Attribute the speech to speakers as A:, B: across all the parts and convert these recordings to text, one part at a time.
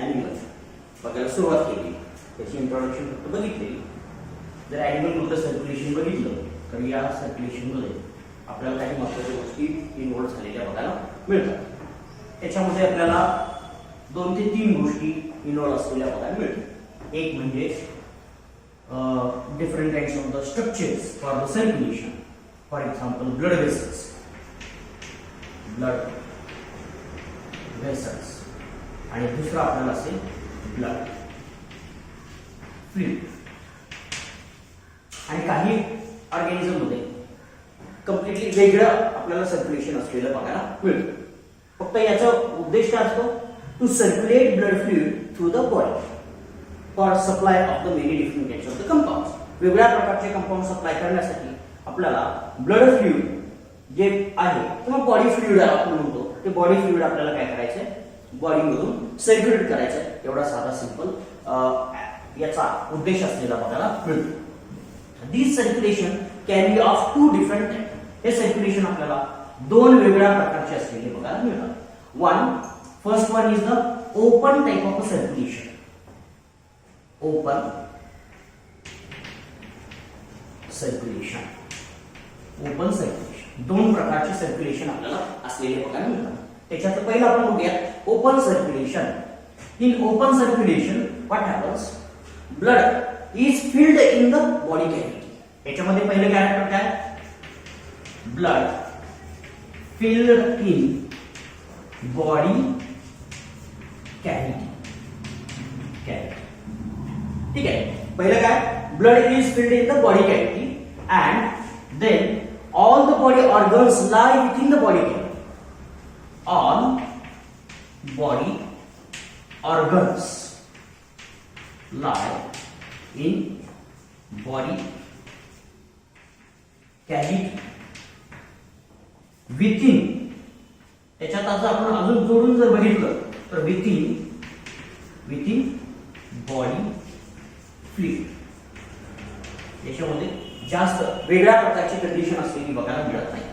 A: Animal बघायला सुरुवात केली, त्याची इंट्रोडक्शन फक्त बघितली. जर ॲनिमल कुठलं सर्क्युलेशन बघितलं तर या सर्क्युलेशनमध्ये आपल्याला काही महत्त्वाच्या गोष्टी इन्व्हॉल्व झालेल्या बघायला मिळतात. त्याच्यामध्ये आपल्याला 2 ते 3 गोष्टी इन्व्हॉल्व असलेल्या बघायला मिळतात. एक म्हणजे different types of the structures for the circulation, for example blood vessels, आणि दुसरा आपल्याला असेल ब्लड फ्लुइड. आणि काही ऑर्गॅनिझम मध्ये कम्प्लिटली वेगळं आपल्याला सर्क्युलेशन असलेलं बघायला मिळतं. फक्त याचा उद्देश काय असतो? To circulate blood fluid through the body for supply of the many different types of the compounds. वेगळ्या प्रकारचे कंपाऊंड सप्लाय करण्यासाठी आपल्याला ब्लड फ्लुइड जे आहे किंवा बॉडी फ्लुइड आपण म्हणतो ते बॉडी फ्लुइड आपल्याला काय करायचंय? बॉडीमधून सर्क्युलेट करायचं. एवढा साधा सिंपल याचा उद्देश असलेला बघायला मिळतो. This circulation can be of 2 different type. हे सर्क्युलेशन आपल्याला 2 वेगळ्या प्रकारचे असलेले बघायला मिळतात. First one is the open type of circulation. Open circulation, open circulation 2 प्रकारचे सर्क्युलेशन आपल्याला असलेले बघायला मिळतात. त्याच्यात पहिलं आपण बघूया open circulation. In open circulation what happens? Blood is filled in the body cavity. याच्यामध्ये पहिलं कॅरेक्टर काय? Blood filled in body cavity. ठीक आहे. पहिलं काय? Blood is filled in the body cavity and then all the body organs lie within the body cavity. All body organs lie in body cavity within. त्याच्यात आता आपण अजून जोडून जर बघितलं तर within body fluid. याच्यामध्ये जास्त वेगळ्या प्रकारची कंडिशन असलेली बघायला मिळत नाही.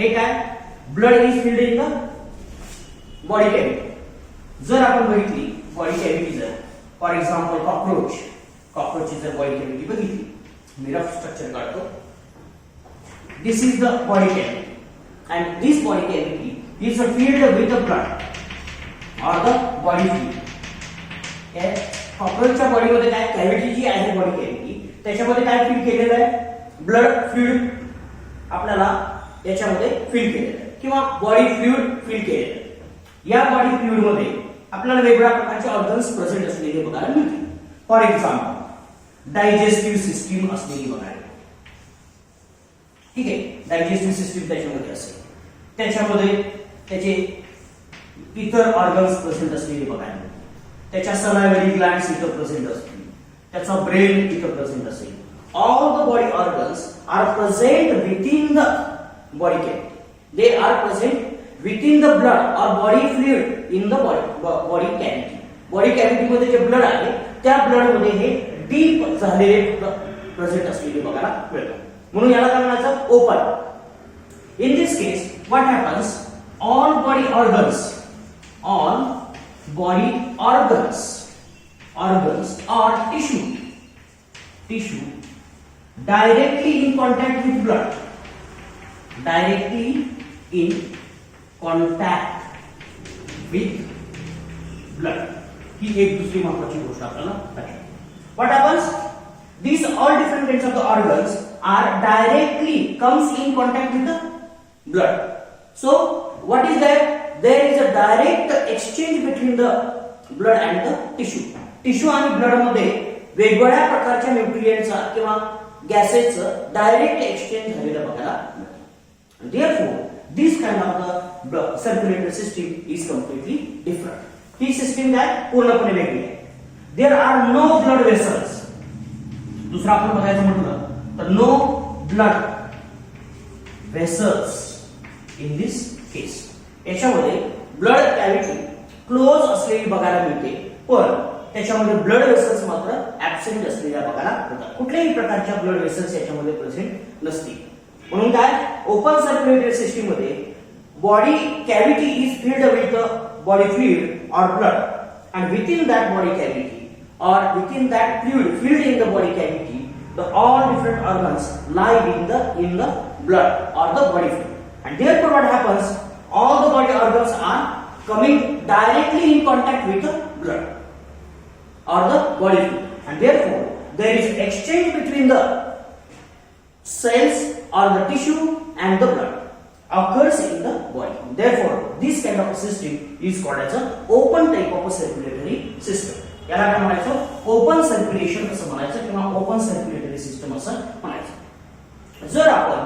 A: एक आहे blood is filled in the body cavity. जर आपण बघितली बॉडी कॅव्हिटी, जर फॉर एक्झाम्पल कॉक्रोचची जर बॉडी कॅव्हिटी बघितली, मी रफ स्ट्रक्चर काढतो. This is the body cavity and this body cavity is filled with the blood or the body fluid. कॉक्रोचच्या बॉडीमध्ये काय कॅव्हिटी जी आहे बॉडी कॅव्हिटी त्याच्यामध्ये काय फिल केलेलं आहे? ब्लड फ्लुइड आपल्याला याच्यामध्ये फिल केलेलं आहे किंवा बॉडी फ्लुइड फिल केलेलं आहे. या बॉडी फ्लुइड मध्ये आपल्याला वेगवेगळ्या प्रकारचे ऑर्गन्स प्रेझेंट असलेले बघायला मिळतील. फॉर एक्झाम्पल डायजेस्टिव्ह सिस्टीम असलेली बघायला. ठीक आहे. डायजेस्टिव्ह सिस्टीम त्याच्यामध्ये असेल, त्याच्यामध्ये त्याचे इतर ऑर्गन्स प्रेझेंट असलेले बघायला मिळतील. त्याच्या सलायव्हरी ग्लँड्स इथं प्रेझेंट असतील, त्याचा ब्रेन इथं प्रेझेंट असेल. All the body organs are present within the body cavity. They are present within the blood or body fluid in the body cavity. Body cavity मध्ये जे ब्लड आहे त्या ब्लड मध्ये हे डीप झालेले प्रेझेंट असलेले बघायला मिळतात. म्हणून याला काय म्हणायचं? Open. In this case, what happens? All body organs or tissue directly in contact with blood. Directly in contact with blood. ही एक दुसरी महत्वाची गोष्ट आपल्याला लक्षात. What happens? These all different kinds of the organs are directly comes in contact with the blood. So what is that? There is a direct exchange between the blood and the tissue. Tissue आणि blood मध्ये वेगवेगळ्या प्रकारच्या न्यूट्रिएंट्सचा किंवा गॅसेसचं direct exchange झालेलं बघायला मिळतं. Therefore, this kind of the blood circulatory system is completely different. He system काय पूर्णपणे वेगळी आहे. There are no blood vessels. दुसरा आपण बघायचं म्हटलं तर no blood vessels in this case. याच्यामध्ये ब्लड कॅव्हिटी क्लोज असलेली बघायला मिळते, पण त्याच्यामध्ये ब्लड वेसल्स मात्र ऍब्सेंट असलेल्या बघायला मिळतात. कुठल्याही प्रकारच्या ब्लड वेसल्स याच्यामध्ये प्रेझेंट नसतील. म्हणून काय ओपन सर्क्युलेटरी सिस्टीम मध्ये body cavity is filled with body fluid or blood and within that body cavity or within that fluid filled in the body cavity, the all different organs lie in the blood or the body fluid, and therefore what happens, all the body organs are coming directly in contact with the blood or the body fluid, and therefore there is exchange between the cells or the tissue and the blood occurs in the body. Therefore this kind of a system is called as a open type of a circulatory system. याला काय म्हणायचं, open circulation असं म्हणायचं किंवा open circulatory system असं म्हणायचं. जर आपण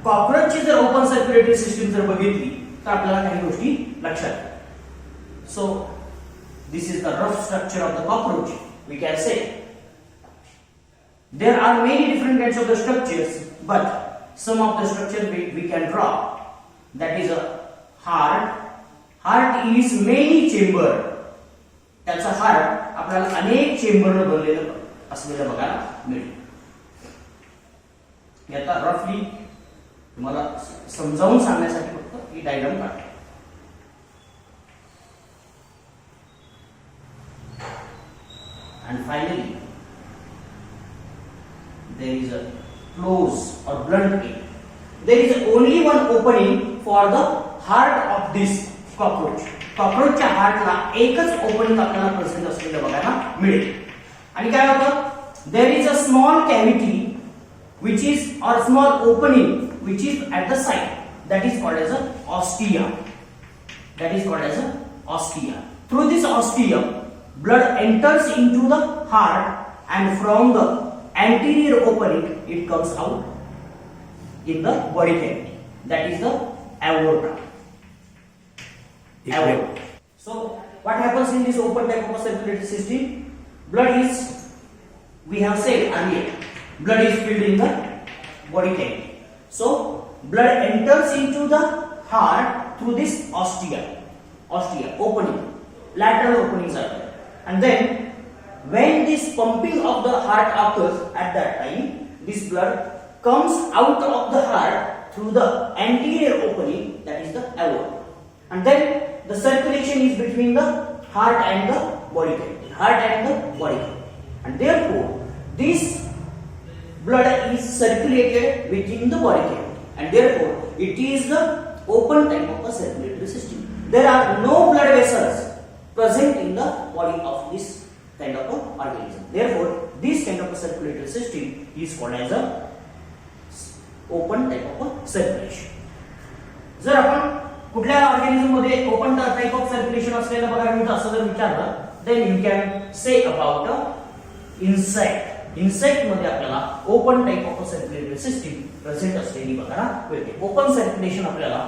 A: कॉकरोचची जर ओपन सर्क्युलेटरी सिस्टम जर बघितली तर आपल्याला काही गोष्टी लक्षात येतात. So this is the rough structure of the cockroach. We can say there are many different kinds of the structures, but some of the structures we can draw. That is a heart. Heart is many chamber. त्याचा heart आपल्याला अनेक चेंबरने बनलेलं असलेलं बघायला मिळेल. मी आता रफली तुम्हाला समजावून सांगण्यासाठी फक्त ही डायग्राम काढतो. And finally there is a close or blunt end. There is only one opening for the heart of this cockroach. कॉकरोचच्या हार्टला एकच ओपनिंग आपल्याला प्रेझेंट असलेलं बघायला मिळेल. आणि काय होतं, there is a small cavity which is or small opening which is at the side, that is called as a ostia. That is called as a ostia. Through this ostia blood enters into the heart and from the anterior opening it comes out in the body cavity, that is the aorta. Aorta. So what happens in this open type of circulatory system? Blood is, we have said earlier, blood is filled in the body cavity. So blood enters into the heart through this ostia opening, lateral openings are there, and then when this pumping of the heart occurs, at that time this blood comes out of the heart through the anterior opening, that is the aorta, and then the circulation is between the heart and the body cavity, and therefore this blood is circulated within the body cavity, and therefore it is the open type of a circulatory system. There are no blood vessels present in the body of this kind of a organism. Therefore this kind of a circulatory system is called as a open type of a circulation. जर आपण कुठल्या organism मध्ये open type of circulation असलेलं बघायला मिळतं असं जर विचारलं, then you can say about insect. Insect मध्ये आपल्याला open type of circulatory system present असलेली बघायला मिळते. ओपन सर्क्युलेशन आपल्याला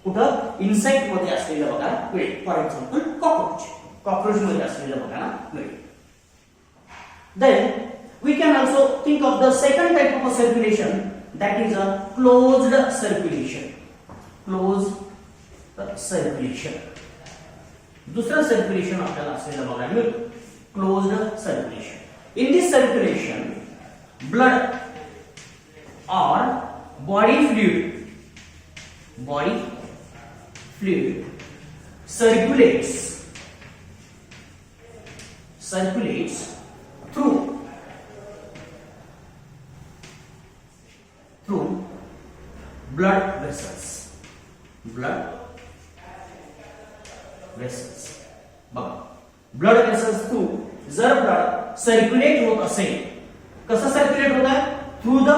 A: कुठं इन्सेक्ट मध्ये असलेलं बघायला मिळेल. फॉर एक्झाम्पल कॉकरोच मध्ये असलेलं बघायला मिळेल. Then we can also think of the second type of circulation, that is a closed circulation. Circulation दुसरं सर्क्युलेशन आपल्याला असलेलं बघायला मिळतं, closed circulation. In this circulation, blood or body fluid circulates through blood vessels. बघा, blood vessels through जर blood circulate होत असेल, कसं सर्क्युलेट होत आहे, through the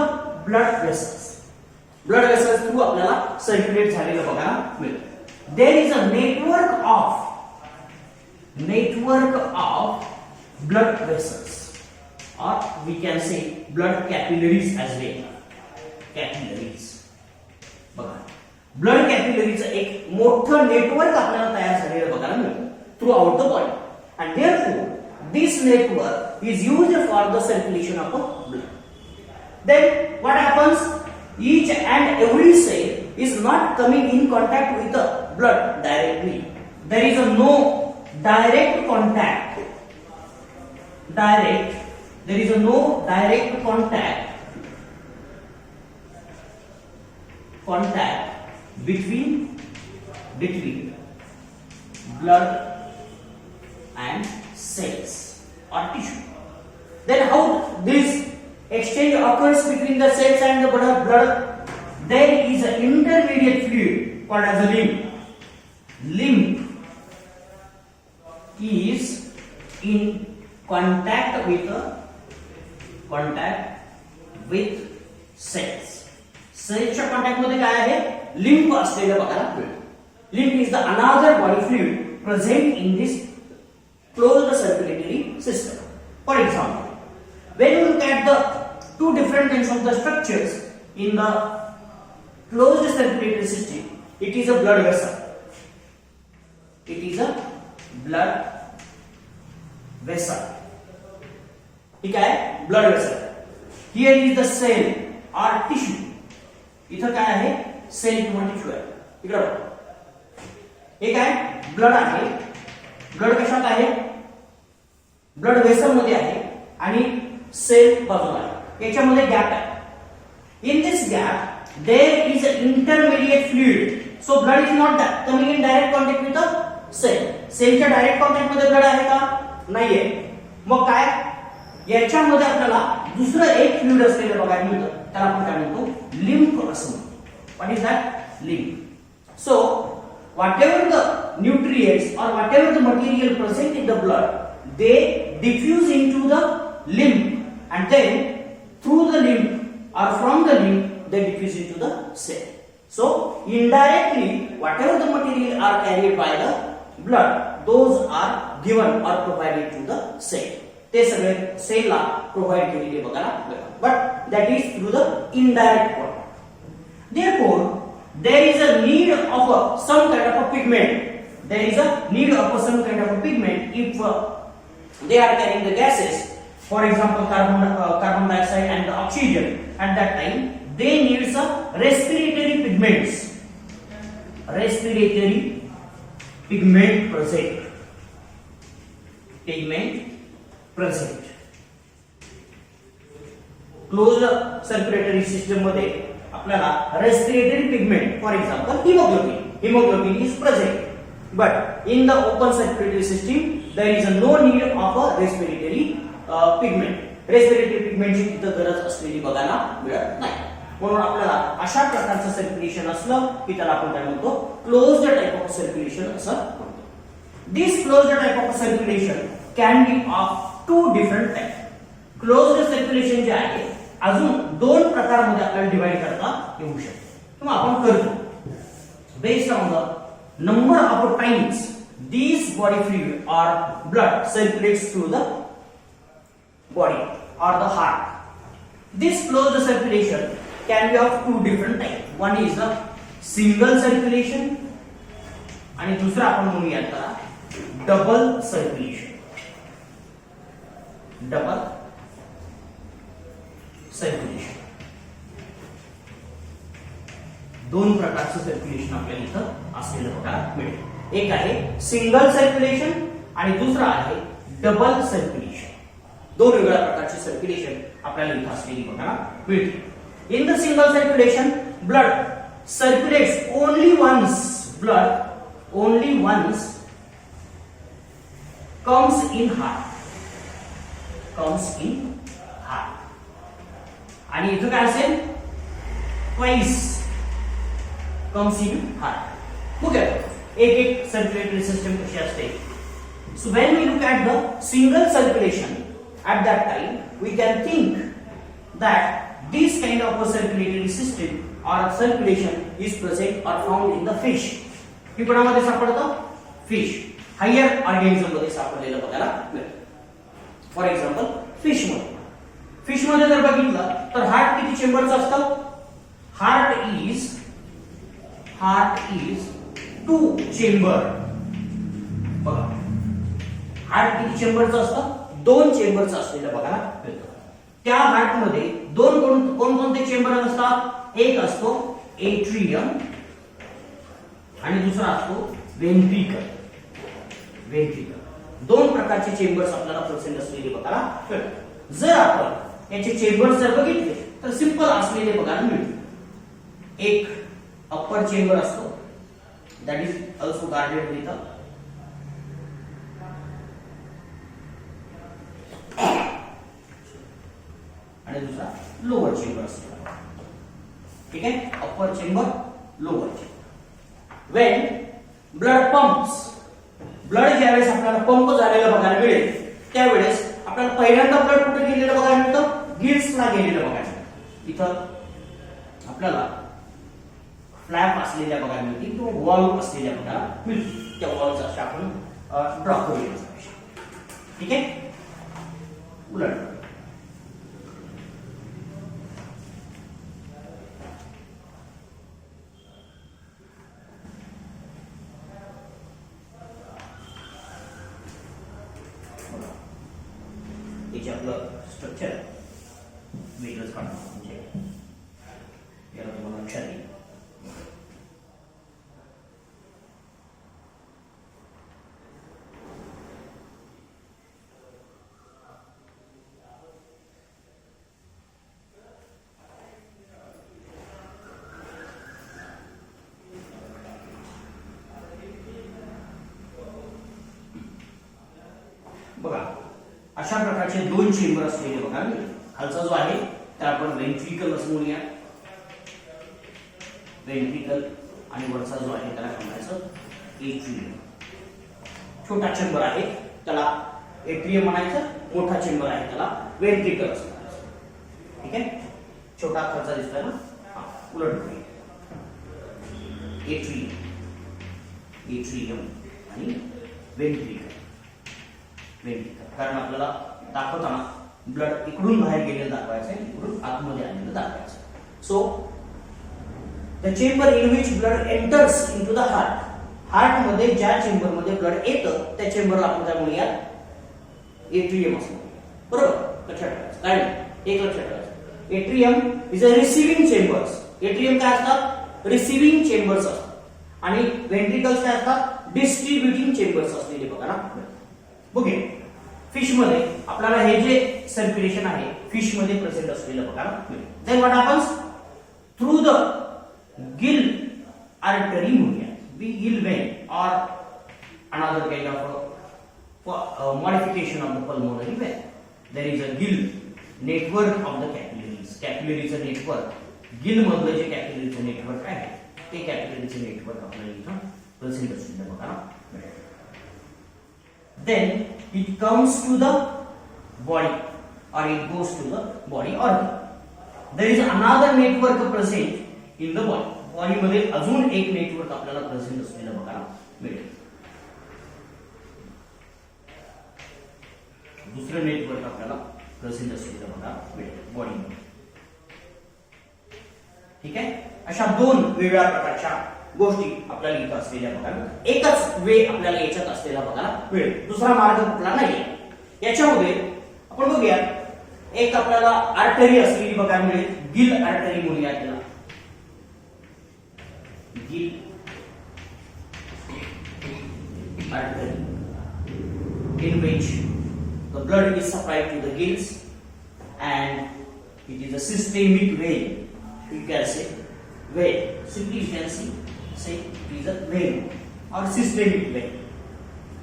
A: blood vessels through आपल्याला सर्क्युलेट झालेलं बघायला मिळतं. There is a network of blood vessels, or we can say blood capillaries as well. Capillaries बघा, ब्लड कॅपिलरीचं एक मोठं नेटवर्क आपल्याला तयार झालेलं बघायला मिळतं through out the body, and therefore this network is used for the circulation of blood. Then what happens, each and every cell is not coming in contact with the blood directly. There is no direct contact. There is no direct contact between blood cells or tissue. Then how this exchange occurs between the cells and the blood? There is an intermediate fluid called as a lymph. Lymph is in contact with cells. सेल्सच्या contact मध्ये काय आहे? Lymph असलेलं बघायला मिळतं. Lymph is the another body fluid present in this closed circulatory system. For example, when you look at the two different kinds of the structures in the closed circulatory system, it is a blood vessel. It is a blood vessel. ठीक आहे? blood vessel. Here is the cell or tissue. इथं काय आहे? Sale किंवा tissue आहे. इकडे बघा. हे काय? ब्लड आहे. ब्लड कशात आहे? ब्लड वेसल मध्ये आहे आणि सेल बाजूला आहे. याच्यामध्ये गॅप आहे. In this gap there is a intermediate fluid. So blood is not coming in direct contact with the cell. सेलच्या डायरेक्ट कॉन्टॅक्ट मध्ये ब्लड आहे का? नाहीये. मग काय? याच्यामध्ये आपल्याला दुसरं एक फ्लुइड असलेलं बघायला मिळतं. त्याला आपण काय म्हणतो? लिम्फ असं म्हणतो. What is that? Lymph. So whatever the nutrients or whatever the material present in the blood, they diffuse into the lymph and then through the lymph or from the lymph they diffuse into the cell. So indirectly whatever the material are carried by the blood, those are given or provided to the cell. ते सगळे सेलला provide केलेले बघायला मिळतात. But that is through the indirect way. Therefore, there is a need of some kind of a pigment. There is a need of some kind of a pigment if they are carrying the gases. For example, carbon dioxide and the oxygen. At that time, they need some respiratory pigments. Respiratory pigment present. Pigment present. Closed circulatory system मध्ये आपल्याला respiratory pigment, for example haemoglobin is present, but in the open circulatory system there is no need of a respiratory pigment. Respiratory पिगमेंटची तिथं गरज असलेली बघायला मिळत नाही. म्हणून आपल्याला अशा प्रकारचं सर्क्युलेशन असलं की त्याला आपण काय म्हणतो? क्लोज्ड टाइप ऑफ सर्क्युलेशन असं म्हणतो. This closed type of circulation can be of two different type. Closed circulation जे आहे अजून दोन प्रकारमध्ये आपल्याला डिवाइड करता येऊ शकते किंवा आपण करतो. Based on the number of times this body fluid or blood circulates through the body or the heart. This closed circulation can be of two different type. One is the single circulation आणि दुसरा आपण म्हणूयात त्याला double circulation. Double circulation. दोन प्रकारचं circulation आपल्याला इथं असलेलं बघायला मिळेल. एक आहे सिंगल सर्क्युलेशन आणि दुसरा आहे डबल सर्क्युलेशन. दोन वेगळ्या प्रकारचे सर्क्युलेशन आपल्याला इथं असलेली बघायला मिळते. In the single circulation blood circulates only once. Blood only once comes in heart. आणि इथं काय असेल? twice comes in heart. Okay, एक सर्क्युलेटरी सिस्टम कशी असते. So when we look at the single circulation at that time we can think that this kind of a circulatory system or circulation is present or found in the fish. ही कोणामध्ये सापडतं? Fish. Higher organism मध्ये सापडलेलं बघायला मिळतं. For example fish मध्ये जर बघितलं तर हार्ट किती चेंबरचं असतं? Heart is 2 chamber. बघा, हार्ट किती चेंबरचं असतं? 2 चेंबरचं असलेलं बघायला मिळतं. त्या हार्ट मध्ये कोणकोणते चेंबर असतात? एक असतो एट्रियम आणि दुसरा असतो वेंट्रिकल. दोन प्रकारचे चेंबर्स आपल्याला प्रेझेंट असलेले बघायला मिळतात. जर आपण याचे चेंबर्स जर बघितले तर सिंपल असलेले बघायला मिळते. एक अप्पर चेंबर असतो, that is also guarded with lower chamber असतो. ठीक आहे, upper chamber, lower chamber. Wien blood pumps, blood ज्यावेळेस आपल्याला पंप झालेलं बघायला मिळेल त्यावेळेस आपल्याला पहिल्यांदा ब्लड कुठे गेलेलं बघायला मिळतं, गिल्सला गेलेलं बघायला मिळतं. इथं आपल्याला फ्लॅप असलेल्या बघायला मिळते किंवा वॉल्व असलेल्या बघायला मिळते. त्या वॉल्वचा अशा आपण ड्रॉ करूया. ठीक आहे, उलट याचे आपलं स्ट्रक्चर वेगळंच काढणार म्हणजे याला तुम्हाला लक्षात येईल. बघा अशा प्रकारचे दोन चेंबर असलेले बघा, खालचा जो आहे त्याला आपण वेंट्रिकल असं म्हणूया, वेंट्रिकल, आणि वरचा जो आहे त्याला म्हणायचं एट्रियम. छोटा चेंबर आहे त्याला एट्रियम म्हणायचं, मोठा चेंबर आहे त्याला वेंट्रिकल असं म्हणायचं. ठीक आहे, छोटा खालचा दिसतोय ना, उलट एट्रियम, एट्रियम आणि वेंट्रिकल. वेंट्रिकल कारण आपल्याला दाखवताना ब्लड इकडून बाहेर गेलेलं दाखवायचं आहे, इकडून आतमध्ये आलेलं दाखवायचं. So the chamber in which blood enters into the heart, heart मध्ये ज्या चेंबर मध्ये ब्लड येतं त्या चेंबरला आपण काय म्हणूया, एट्रियम असं. बरोबर, लक्षात ठेवायचं. काय नाही, एक लक्षात ठेवायचं, atrium is a receiving chambers. Atrium काय असतात, रिसिव्हिंग चेंबर्स असतात, आणि वेंट्रिकल्स काय असतात, डिस्ट्रीब्युटिंग चेंबर्स असलेले बघा ना. ओके, फिश मध्ये आपल्याला हे जे सर्क्युलेशन आहे फिश मध्ये प्रेझेंट असलेलं बघा. Then what happens through the gill artery म्हणूया, gill vein or another kind of modification of the pulmonary vein. There is a gill network of the capillaries. कॅपिलरीचं नेटवर्क, गिल मधलं जे कॅपिलरीचं network आहे ते कॅपिलरीचं network आपल्याला इथं प्रेझेंट असलेलं बघा. Then it comes to the body or it goes to the body organ. There is another network present in the body. Body मध्ये अजून एक नेटवर्क आपल्याला प्रेझेंट असलेलं बघायला मिळेल. दुसरं नेटवर्क आपल्याला प्रेझेंट असलेलं बघायला मिळेल बॉडी मध्ये. ठीक आहे, अशा दोन वेगळ्या प्रकारच्या गोष्टी आपल्याला इथं असलेल्या बघायला, एकच वे आपल्याला याच्यात असलेला बघायला मिळेल, दुसरा मार्ग कुठला नाहीये. याच्यामध्ये आपण बघूया, एक आपल्याला आर्टरी असलेली बघायला मिळेल, गिल आर्टरी म्हणूया त्याला, gill artery, in which the blood is supplied to the gills and it is a systemic vein. You can say vein. Simply you can say it is a vein or systemic vein.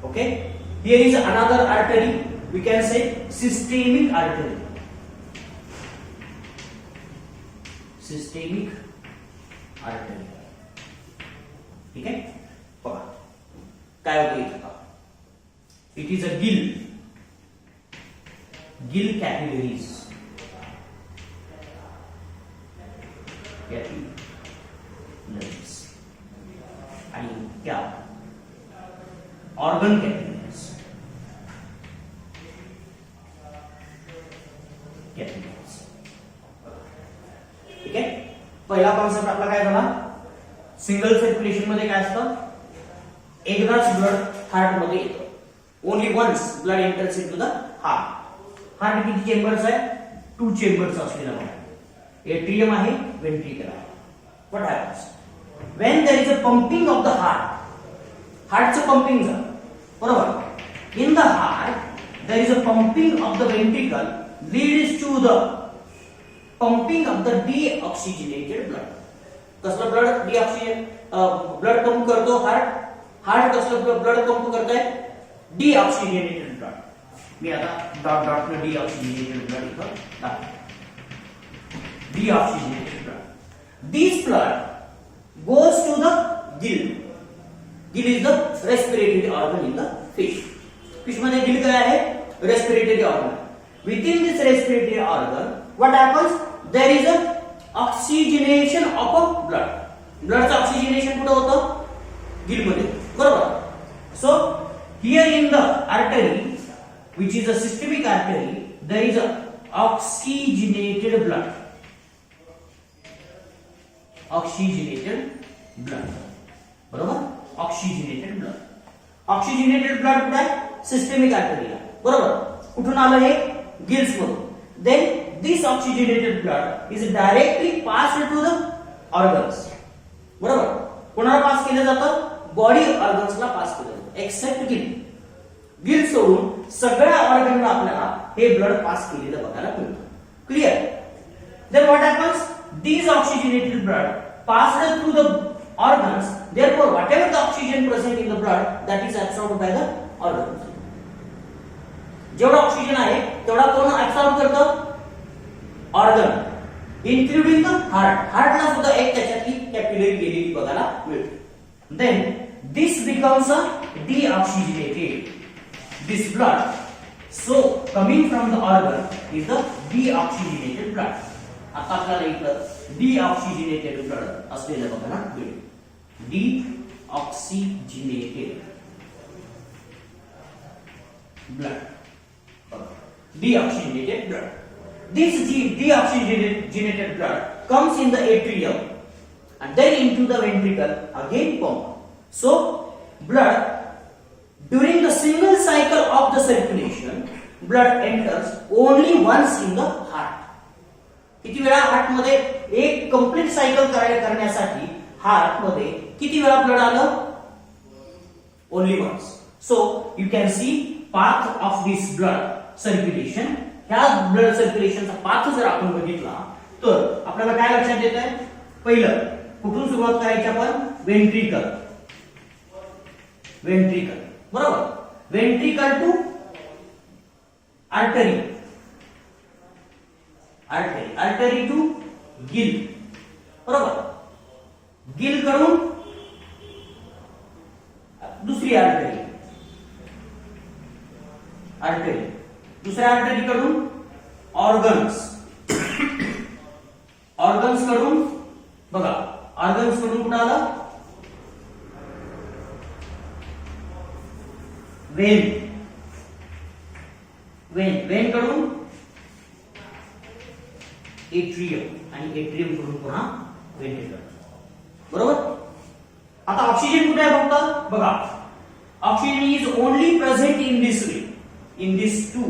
A: Okay. Here is another artery. We can say systemic artery. Systemic artery. ठीक आहे, बघा काय होतं इथं. It is a gill capillaries. Capillaries. आणि क्या organ capillaries. Capillaries. ठीक आहे, पहिला कॉन्सेप्ट आपला काय झाला, सिंगल सर्क्युलेशन मध्ये काय असतं, एकदाच ब्लड हार्ट मध्ये येतं. Only once blood enters into the heart. Heart किती चेंबर्स आहे, 2 चेंबर्स असलेला आहे, एट्रियम आहे, वेंट्रिकल आहे. What happens when there is a pumping of the heart, हार्टचं पंपिंग झालं बरोबर, in the heart there is a pumping of the ventricle leads to the pumping of the deoxygenated blood. कसलं blood deoxygen blood pump करतो heart, heart कसलं blood pump करतंय, deoxygenated blood. मी आता dot dot ने deoxygenated blood इथं दाखवतो. deoxygenated blood. This blood goes to the gill. Gill is the respiratory organ in the fish. Fish मध्ये gill काय आहे? Respiratory organ. Within this respiratory organ, what happens? There is a oxygenation of a blood. Blood oxygenation कुठे होतं? Gill मध्ये, बरोबर? So here in the artery, which is a systemic artery, there is a oxygenated blood. Oxygenated blood, बरोबर? Oxygenated blood. Oxygenated blood कुठे आहे? Systemic artery ला, बरोबर? कुठून आलं हे? Gills मधून. Then this oxygenated blood is directly passed to the organs. बरोबर? कोणाला पास केलं जातं? बॉडी ऑर्गन्सला पास केलं जातं, एक्सेप्ट गिल. गिल सोडून सगळ्या ऑर्गनला आपल्याला हे ब्लड पास केलेलं बघायला मिळतं. Clear? Then what happens? These oxygenated blood passed through the organs. Therefore, whatever the oxygen present in the blood, that is absorbed by the organs. जेवढा ऑक्सिजन आहे तेवढा कोण ऍब्सॉर्ब करतं? Organ, including the heart. हार्टला सुद्धा एक त्याच्यातली capillary गेलेली बघायला मिळते. Then this becomes a deoxygenated. This blood, so coming from the organ, is the deoxygenated blood. आता आपल्याला इकडं deoxygenated blood असलेलं बघायला मिळेल. Deoxygenated blood. Deoxygenated blood. This deoxygenated blood comes in the atrium and then into the ventricle, again pump. So blood during the single cycle of the circulation, blood enters only once in the heart. किती वेळा heart मध्ये एक complete cycle करण्यासाठी heart मध्ये किती वेळा blood आलं? Only once. So you can see path of this blood circulation. ह्या ब्लड सर्क्युलेशनचा पाथ जर आपण बघितला तर आपल्याला काय लक्षात येत आहे? पहिलं कुठून सुरुवात करायची आपण? वेंट्रिकल. वेंट्रिकल, बरोबर? Ventricle to artery. Artery, artery to gill, बरोबर? गिल कडून दुसरी आर्टरी, आर्टरी, दुसऱ्या आर्टरी कडून ऑर्गन्स, ऑर्गन्स कडून बघा, ऑर्गन्स कडून कुठं आलं? वेन, वेन, वेन कडून एट्रियम आणि एट्रियम कडून पुन्हा वेंट्रिकल, बरोबर? आता ऑक्सिजन कुठे आहे फक्त बघा. Oxygen is only present in this way, in this two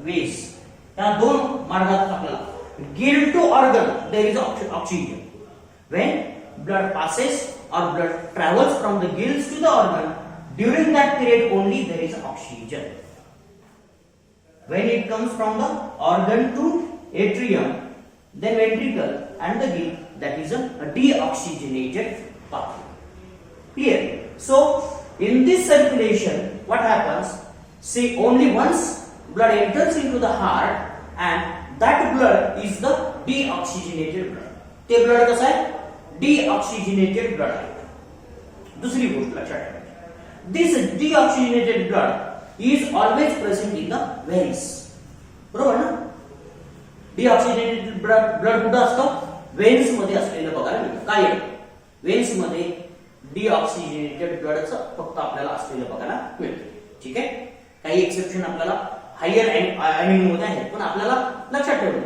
A: ways. त्या दोन मार्गात आपल्याला gill to organ there is oxygen. When blood passes or blood travels from the gills to the organ, during that period only there is oxygen. When it comes from the organ to atrium, then ventricle and the gill, that is a deoxygenated path. Clear? So in this circulation, what happens? See, only once blood enters into the heart, and that blood is the deoxygenated blood. ते blood कसं आहे? deoxygenated blood आहे. दुसरी गोष्ट लक्षात ठेवा, this deoxygenated blood is always present in the veins. बरोबर ना? deoxygenated blood कुठं असतं? वेन्स मध्ये असलेलं बघायला मिळतं. काय आहे? वेन्स मध्ये deoxygenated blood फक्त आपल्याला असलेलं बघायला मिळतं. ठीक आहे? काही एक्सेप्शन आपल्याला हायर अॅमिनो मध्ये आहेत, पण आपल्याला लक्षात ठेवलं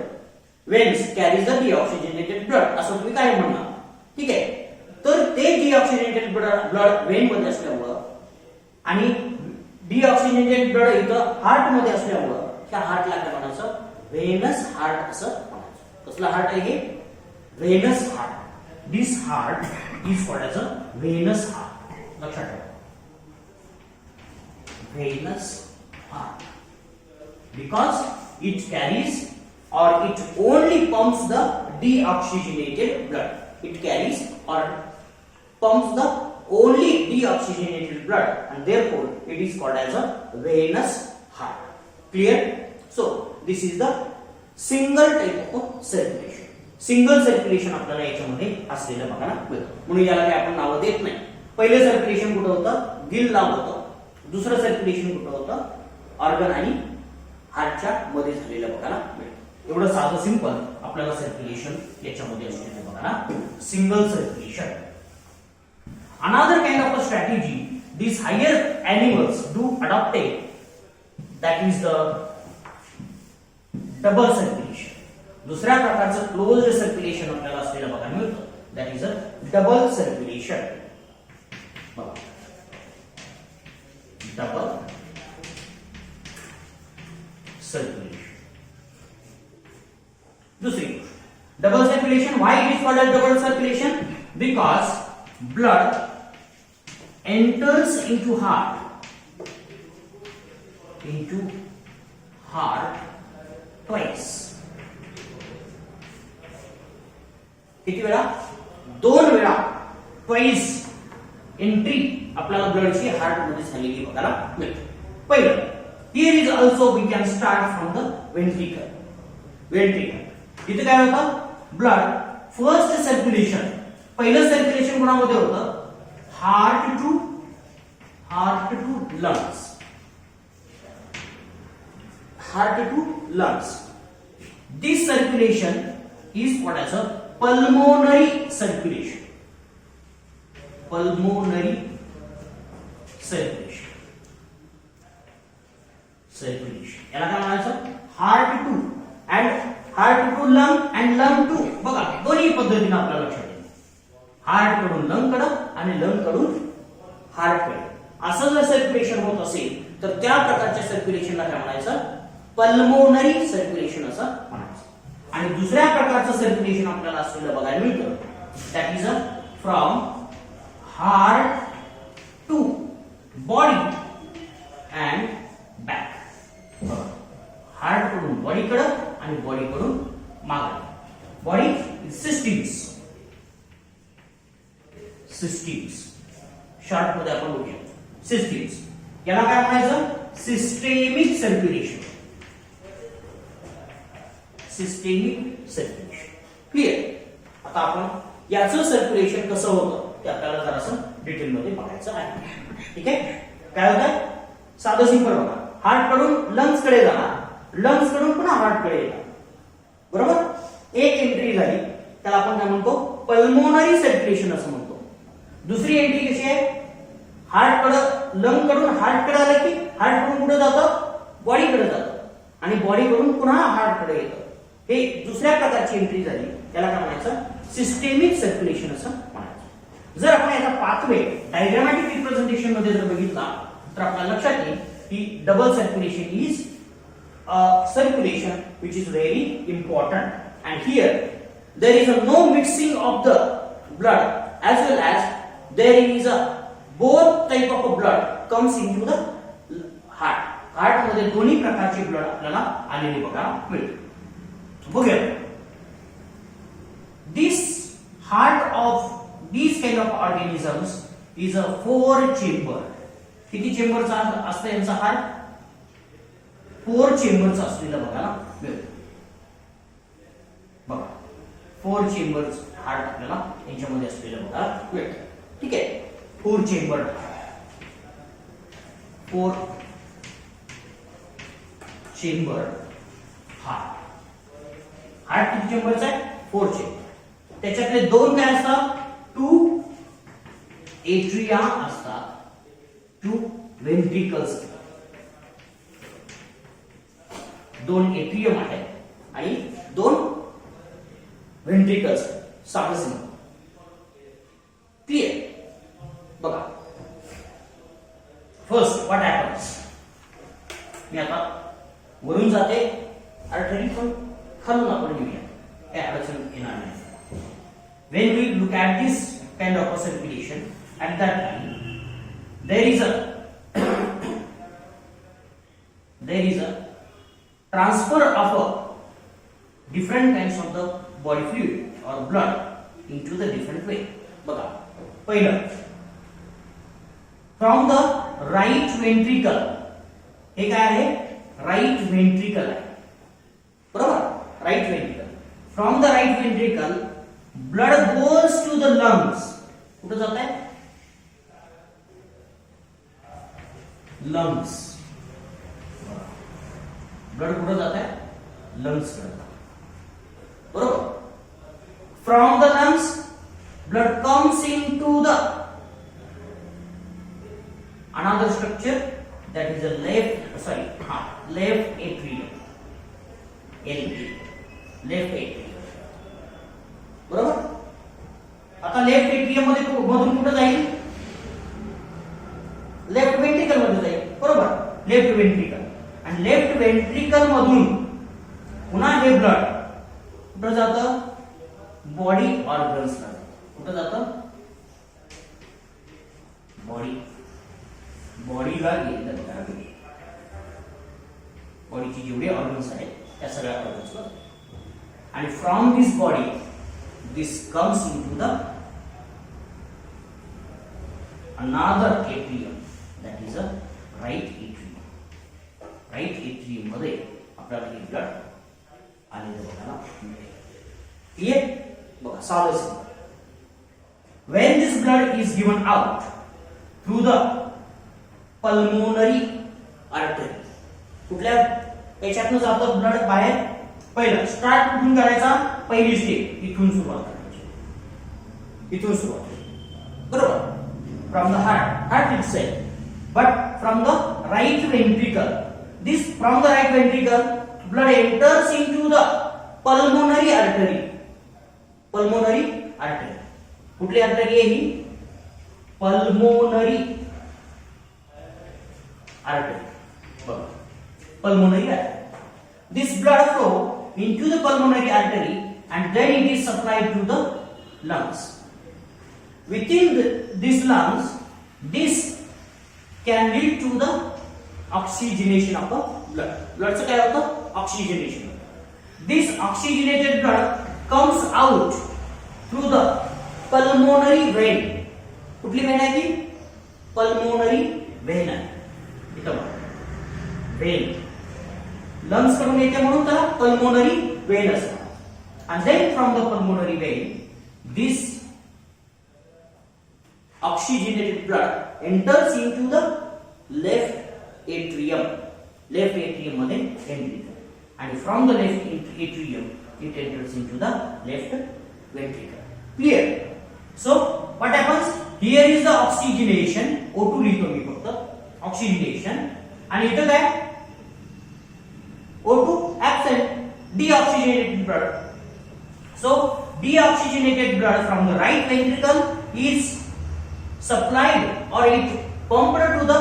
A: veins carries the deoxygenated blood असं तुम्ही काय म्हणणार. ठीक आहे? तर ते deoxygenated ब्लड वेन मध्ये असल्यामुळं आणि deoxygenated ब्लड इथं हार्ट मध्ये असल्यामुळं त्या हार्टला काय म्हणायचं? व्हेनस हार्ट असं म्हणायचं. कसला हार्ट आहे हे? Venus heart. This heart is called as a Venus heart. लक्षात ठेवा, Venus heart, because it carries or it only pumps the deoxygenated blood. It carries or pumps the only deoxygenated blood, and therefore it is called as a venous heart. Clear? So this is the single type of circulation. Single circulation आपल्याला याच्यामध्ये असलेलं बघायला मिळतं, म्हणून याला काही आपण नावं देत नाही. पहिलं सर्क्युलेशन कुठं होतं, दिलला होतं. दुसरं सर्क्युलेशन कुठं होतं, ऑर्गन आणि हार्टच्या मध्ये झालेलं बघायला मिळतं. एवढं साधं सिंपल आपल्याला सर्क्युलेशन याच्यामध्ये असलेलं बघायला single circulation. Another kind of a strategy these higher animals do adopt that is the double circulation. दुसऱ्या प्रकारचं क्लोज्ड सर्क्युलेशन आपल्याला असलेलं बघायला मिळतं, that is a double circulation. बघा, डबल सर्क्युलेशन. दुसरी गोष्ट, double circulation. Why it is called as double circulation? Because blood enters into heart twice. किती वेळा, 2 वेळा ट्वाइस एंट्री आपल्याला ब्लडची हार्ट मध्ये झालेली बघायला मिळते. पहिलं, here is also we can start from the ventricle. इथे काय होतं, ब्लड फर्स्ट सर्क्युलेशन, पहिलं सर्क्युलेशन कोणामध्ये होतं, heart to lungs. Heart to lungs. This circulation is called as a pulmonary circulation. Pulmonary circulation. याला काय म्हणायचं, heart to lung and lung to. बघा, दोन्ही पद्धतीने आपल्याला लक्षात येईल, हार्ट कडून लंग कडे आणि लंग कडून हार्ट कडे. असं जर सर्क्युलेशन होत असेल तर त्या प्रकारच्या सर्क्युलेशनला काय म्हणायचं, पल्मोनरी सर्क्युलेशन असं म्हणायचं. आणि दुसऱ्या प्रकारचं सर्क्युलेशन आपल्याला असलेलं बघायला मिळतं, that is a from heart to body and back. Heart कडून बॉडी कडे आणि बॉडी कडून मागे. बॉडी सिस्टीम्स शॉर्ट मध्ये आपण बघूया, सिस्टीम्स. याला काय म्हणायचं, systemic circulation. Systemic circulation. Clear. आता आपण याचं सर्क्युलेशन कसं होतं ते आपल्याला जरासं डिटेल मध्ये बघायचं आहे. ठीक आहे, काय होतं, साधं सिंपल बघा, हार्ट कडून लंग्स कडे जाणार, लंग्स कडून पुन्हा हार्ट कडे येणार. बरोबर, एक एंट्री झाली, त्याला आपण काय म्हणतो, पल्मोनरी सर्क्युलेशन असं म्हणतो. दुसरी एंट्री कशी आहे, हार्ट कडे लंग कडून हार्ट कडे आलं की हार्ट कडून कुठे जातं, बॉडी कडे जातं आणि बॉडी कडून पुन्हा हार्ट कडे येतं. हे दुसऱ्या प्रकारची एंट्री झाली, त्याला काय म्हणायचं, सिस्टेमिक सर्क्युलेशन असं म्हणायचं. जर आपण याचा पाथवे डायग्रामॅटिक रिप्रेझेंटेशन मध्ये जर बघितला तर आपल्याला लक्षात येईल की double circulation is circulation which is very important, and here there is no mixing of the blood as well as there is a both type of blood comes into the heart. Heart मध्ये दोन्ही प्रकारचे blood आपल्याला आलेले बघायला मिळते. बघूया, this heart of these kind of organisms is a 4 chamber. किती चेंबरचा असतं यांचा हार्ट, 4 चेंबरचा असलेला बघायला मिळतो. बघा, 4 चेंबर्स हार्ट आपल्याला यांच्यामध्ये असलेलं बघायला मिळतं. ठीक आहे, 4 चेंबर, 4 चेंबर हार्ट. हार्ट किती चेंबरचा आहे, 4 चेंबर. त्याच्यातले 2 काय असतात, 2 एट्रिया असतात, 2 वेंट्रिकल्स. 2 एट्रियम आहेत आणि 2 वेंट्रिकल्स. साधं क्लिअर. बघा, फर्स्ट व्हॉट हॅपन्स, मी आता वरून जाते आर्टरी पण खालून आपण घेऊया, काय अडचण येणार नाही. When we look at this kind of a circulation, at that time there is a transfer of a different kinds of the body fluid or blood into the different way. बघा, पहिलं from the right ventricle, हे काय आहे, right ventricle आहे, बरोबर. Right ventricle. From the right ventricle blood goes to the lungs. कुठे जात आहे? लंग्स. ब्लड कुठे जात आहे? लंग्स कडे. बरोबर. From the lungs blood comes into the another structure, that is a left atrium. Left atrium. बरोबर. आता लेफ्ट एट्रियम मध्ये मधून कुठे जाईल? लेफ्ट वेंट्रिकल मध्ये जाईल. बरोबर. Left ventricle. आणि लेफ्ट वेंट्रिकल मधून पुन्हा हे ब्लड कुठे जातं? बॉडी ऑर्गन्सला. कुठे जातं? बॉडीला गेलं जातं. बॉडीची जेवढे ऑर्गन्स आहेत त्या सगळ्या ऑर्गन्सला. आणि from this body this comes into the another atrium, that is a right atrium. Right atrium मध्ये आपल्याला हे ब्लड आलेलं बघायला मिळेल. क्लियर? बघा साधं simple. When this blood is given out through the pulmonary artery, कुठल्या याच्यातून जातं ब्लड बाहेर? पहिलं स्टार्ट कुठून करायचा? पहिली स्टेप इथून सुरुवात करायची. इथून सुरुवात. बरोबर. From the heart itself, but from the right ventricle. From the right ventricle blood enters into the pulmonary artery. Pulmonary artery. कुठली आर्टरी आहे ही? Pulmonary artery. Pulmonary artery. This blood flow into the pulmonary artery and then it is supplied to the lungs. Within these lungs, this can lead to the oxygenation of the blood. Blood चं काय होतं? Oxygenation. This oxygenated blood comes out through the pulmonary vein. कुठली Wien आहे ती? Pulmonary vein आहे. इथं बघा. Wien lungs कडून येते म्हणून त्याला पल्मोनरी वेन असतात. and then from the pulmonary vein this oxygenated blood enters into the left atrium. left atrium मध्ये एंट्री करते. and from the left atrium it enters into the left ventricle. Clear? So what happens? Here is the oxygenation. O2 लिहितो मी फक्त. oxygenation. आणि इथं काय? O2 absent. Deoxygenated blood. So deoxygenated blood from the right ventricle is supplied or it pumped to the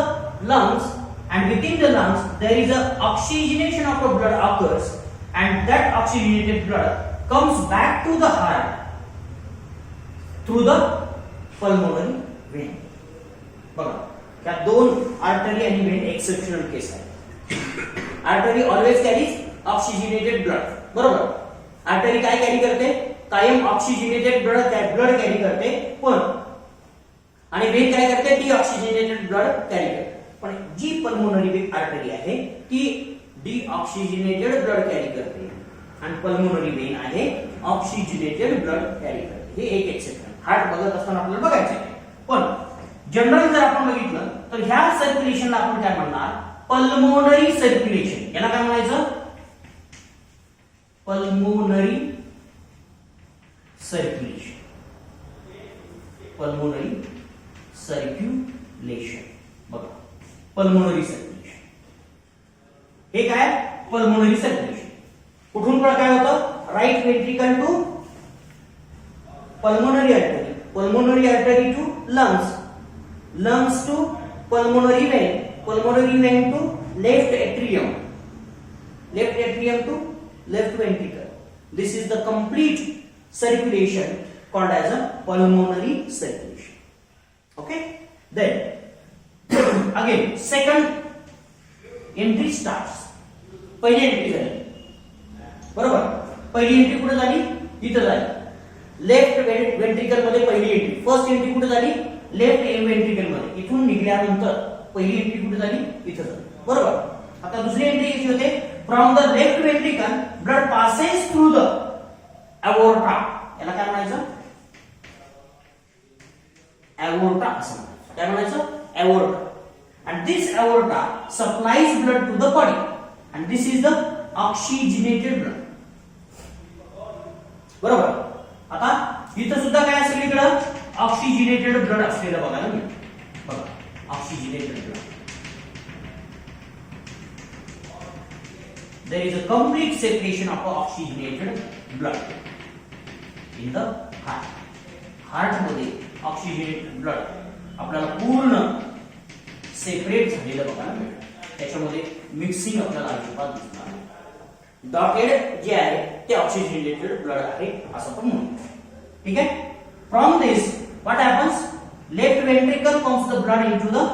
A: lungs, and within the lungs there is a oxygenation of the blood occurs, and that oxygenated blood comes back to the heart through the pulmonary vein. बघा, या दोन artery आणि Wien exceptional केस आहे. Artery always carries oxygenated blood. बरोबर. Artery काय carry करते? कायम oxygenated blood carry करते. पण आणि वेन काय करते? डी ऑक्सिजनेटेड ब्लड कॅरी करते. पण जी पल्मोनरी आर्टरी आहे ती डी ऑक्सिजनेटेड ब्लड कॅरी करते आणि पल्मोनरी वेन आहे ऑक्सिजनेटेड ब्लड कॅरी करते. हे एक एक्सेप्शन. हार्ट बघत असताना आपल्याला बघायचं आहे. पण जनरल जर आपण बघितलं तर ह्या सर्क्युलेशनला आपण काय म्हणणार? Pulmonary circulation. याला काय म्हणायचं? Pulmonary circulation. Pulmonary circulation. बघा, पल्मोनरी सर्क्युलेशन हे काय? Pulmonary circulation. कुठून काय होतं? Right ventricle to pulmonary artery, pulmonary artery to lungs, lungs to pulmonary vein, pulmonary vein to left atrium, left atrium to left ventricle. This is the complete circulation called as a pulmonary circulation. Okay? Then again second entry starts. पहिली entry झाली. बरोबर. पहिली entry कुठे झाली? इथं झाली. Left ventricle मध्ये पहिली एंट्री. फर्स्ट एंट्री कुठे झाली? लेफ्ट वेंट्रिकल मध्ये. इथून निघाल्यानंतर पहिली एंट्री कुठे झाली? इथं झाली. बरोबर. आता दुसरी एंट्री कशी होते? From the left ventricle blood passes through the aorta, याला काय म्हणायचं? अवोर्टा असं म्हणायचं. काय म्हणायचं? अवोर्टा. And this aorta supplies blood to the body, and this is the oxygenated blood. बरोबर. आता इथं सुद्धा काय असेल? इकडं ऑक्सिजनेटेड ब्लड असलेलं बघायला मिळतं. बघा, oxygenated blood. There is a complete separation of oxygenated blood in the heart. Heart मध्ये ऑक्सिजनेटेड ब्लड आपल्याला पूर्ण सेपरेट झालेलं बघायला मिळतं. त्याच्यामध्ये मिक्सिंग आपल्याला अजिबात दिसणार नाही. डॉटेड जे आहे ते ऑक्सिजनेटेड ब्लड आहे असं पण म्हणतो. ठीक आहे. From this what happens? Left ventricle pumps the blood into the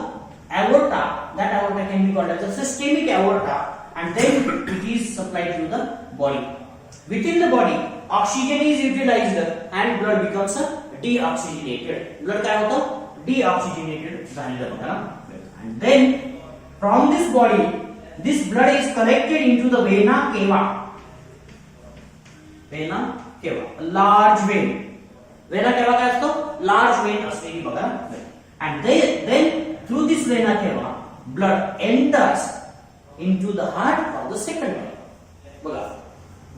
A: aorta. That aorta can be called as a systemic aorta, and then it is supplied to the body. Within the body, oxygen is utilized and blood becomes deoxygenated. Blood काय होतं? Deoxygenated झालेलं बघायला. And then from this body, this blood is collected into the vena cava. Vena cava, a large vein. Vena cava काय असतो? Large vein असलेली बघा. And then through this vena cava, blood enters into the heart for the second time. बघा,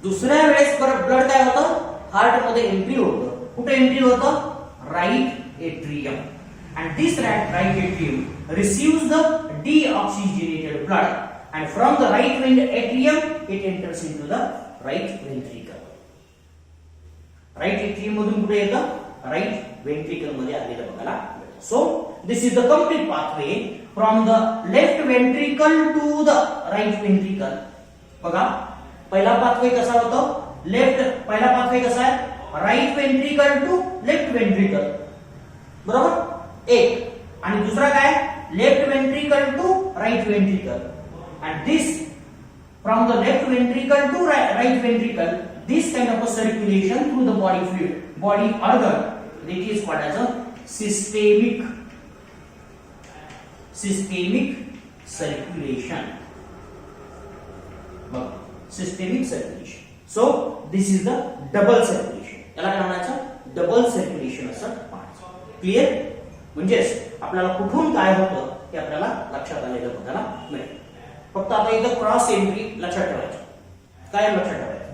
A: दुसऱ्या वेळेस परत blood काय होतं? हार्ट मध्ये एंट्री होतं. कुठे एंट्री होतं? Right atrium. And this right atrium receives the deoxygenated blood, and from the right atrium it enters into the right ventricle. Right atrium मधून कुठे येतं? Right ventricle मध्ये आलेलं बघायला. So this is the complete pathway from the left ventricle to the right ventricle. बघा, पहिला pathway कसा होतो? पहिला पाथवे कसा आहे? Right ventricle to left ventricle. बरोबर? एक. आणि दुसरा काय? Left ventricle to right ventricle. And this from the left ventricle to right ventricle, this kind of a circulation through the body fluid, body organ, that is called as a systemic circulation. Systemic circulation. So this is the double circulation. याला काय म्हणायचं? Double circulation असं म्हणायचं. Clear? म्हणजेच आपल्याला कुठून काय होतं हे आपल्याला लक्षात आलेलं बघायला मिळेल. फक्त आता इथं क्रॉस एंट्री लक्षात ठेवायचं. काय लक्षात ठेवायचं?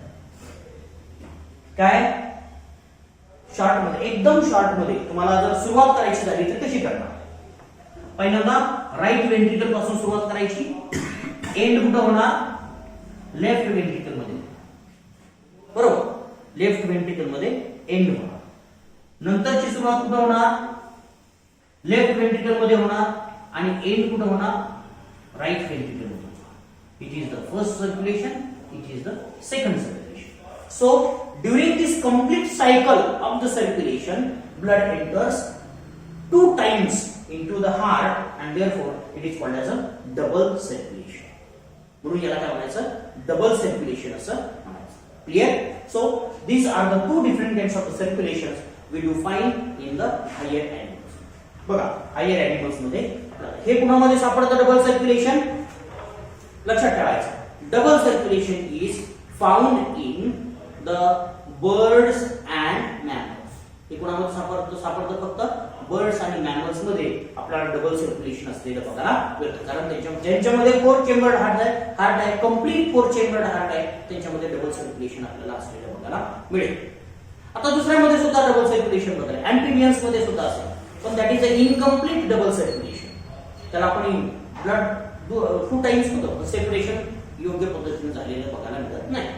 A: काय? शॉर्ट मध्ये, एकदम शॉर्ट मध्ये तुम्हाला जर सुरुवात करायची झाली तर कशी करणार? पहिल्यांदा राईट वेंट्रिकल पासून सुरुवात करायची. एंड कुठं होणार? लेफ्ट वेंट्रिकल मध्ये. बरोबर? लेफ्ट वेंट्रिकल मध्ये एंड होणार. नंतरची सुरुवात कुठं होणार? लेफ्ट वेंट्रिकल मध्ये होणार. आणि एंड कुठं होणार? राईट वेंट्रिकल मध्ये. It is the first circulation, it is the second circulation. So during this complete cycle of the circulation, blood enters 2 times into the heart, and therefore it is called as a double circulation. म्हणून याला काय म्हणायचं? Double circulation असं म्हणायचं. Clear? So these are the 2 different kinds of circulations we do find in the higher animals. बघा, higher animals मध्ये हे कुणामध्ये सापडतं डबल सर्क्युलेशन? लक्षात ठेवायचं. Double circulation is found in the birds and mammals. हे कुणामध्ये सापडतं फक्त बर्ड्स आणि मॅमल्स मध्ये आपल्याला डबल सर्क्युलेशन असलेलं बघायला मिळतं. कारण ज्यांच्यामध्ये 4 चेंबर्ड हार्ट आहे, कंप्लीट 4 चेंबर्ड हार्ट आहे, त्यांच्यामध्ये डबल सर्क्युलेशन आपल्याला असलेलं बघायला मिळेल. आता दुसऱ्यामध्ये सुद्धा डबल सर्क्युलेशन बघायला, अँफिबियन्स मध्ये सुद्धा असेल, पण that is a incomplete double circulation. त्याला आपण ब्लड 2 टाइम्स होतं, सेपरेशन योग्य पद्धतीने झालेलं बघायला मिळत नाही.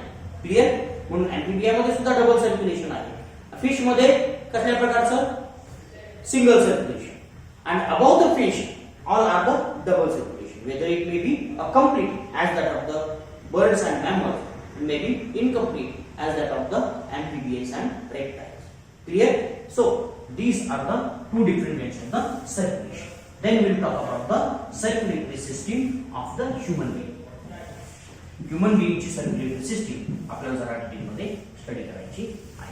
A: क्लिअर? म्हणून अँफिबियामध्ये सुद्धा डबल सर्क्युलेशन आहे. फिश मध्ये कसल्या प्रकारचं? Single circulation. And above the fish, all are the double circulation. Whether it may be a complete as that of the birds and mammals, it may be incomplete as that of the amphibians and reptiles. Clear? So these are the 2 different kinds of the circulation. Then we will talk about the circulatory system of the human being. Human being ची circulatory system आपल्याला जरा detail मध्ये study करायची आहे.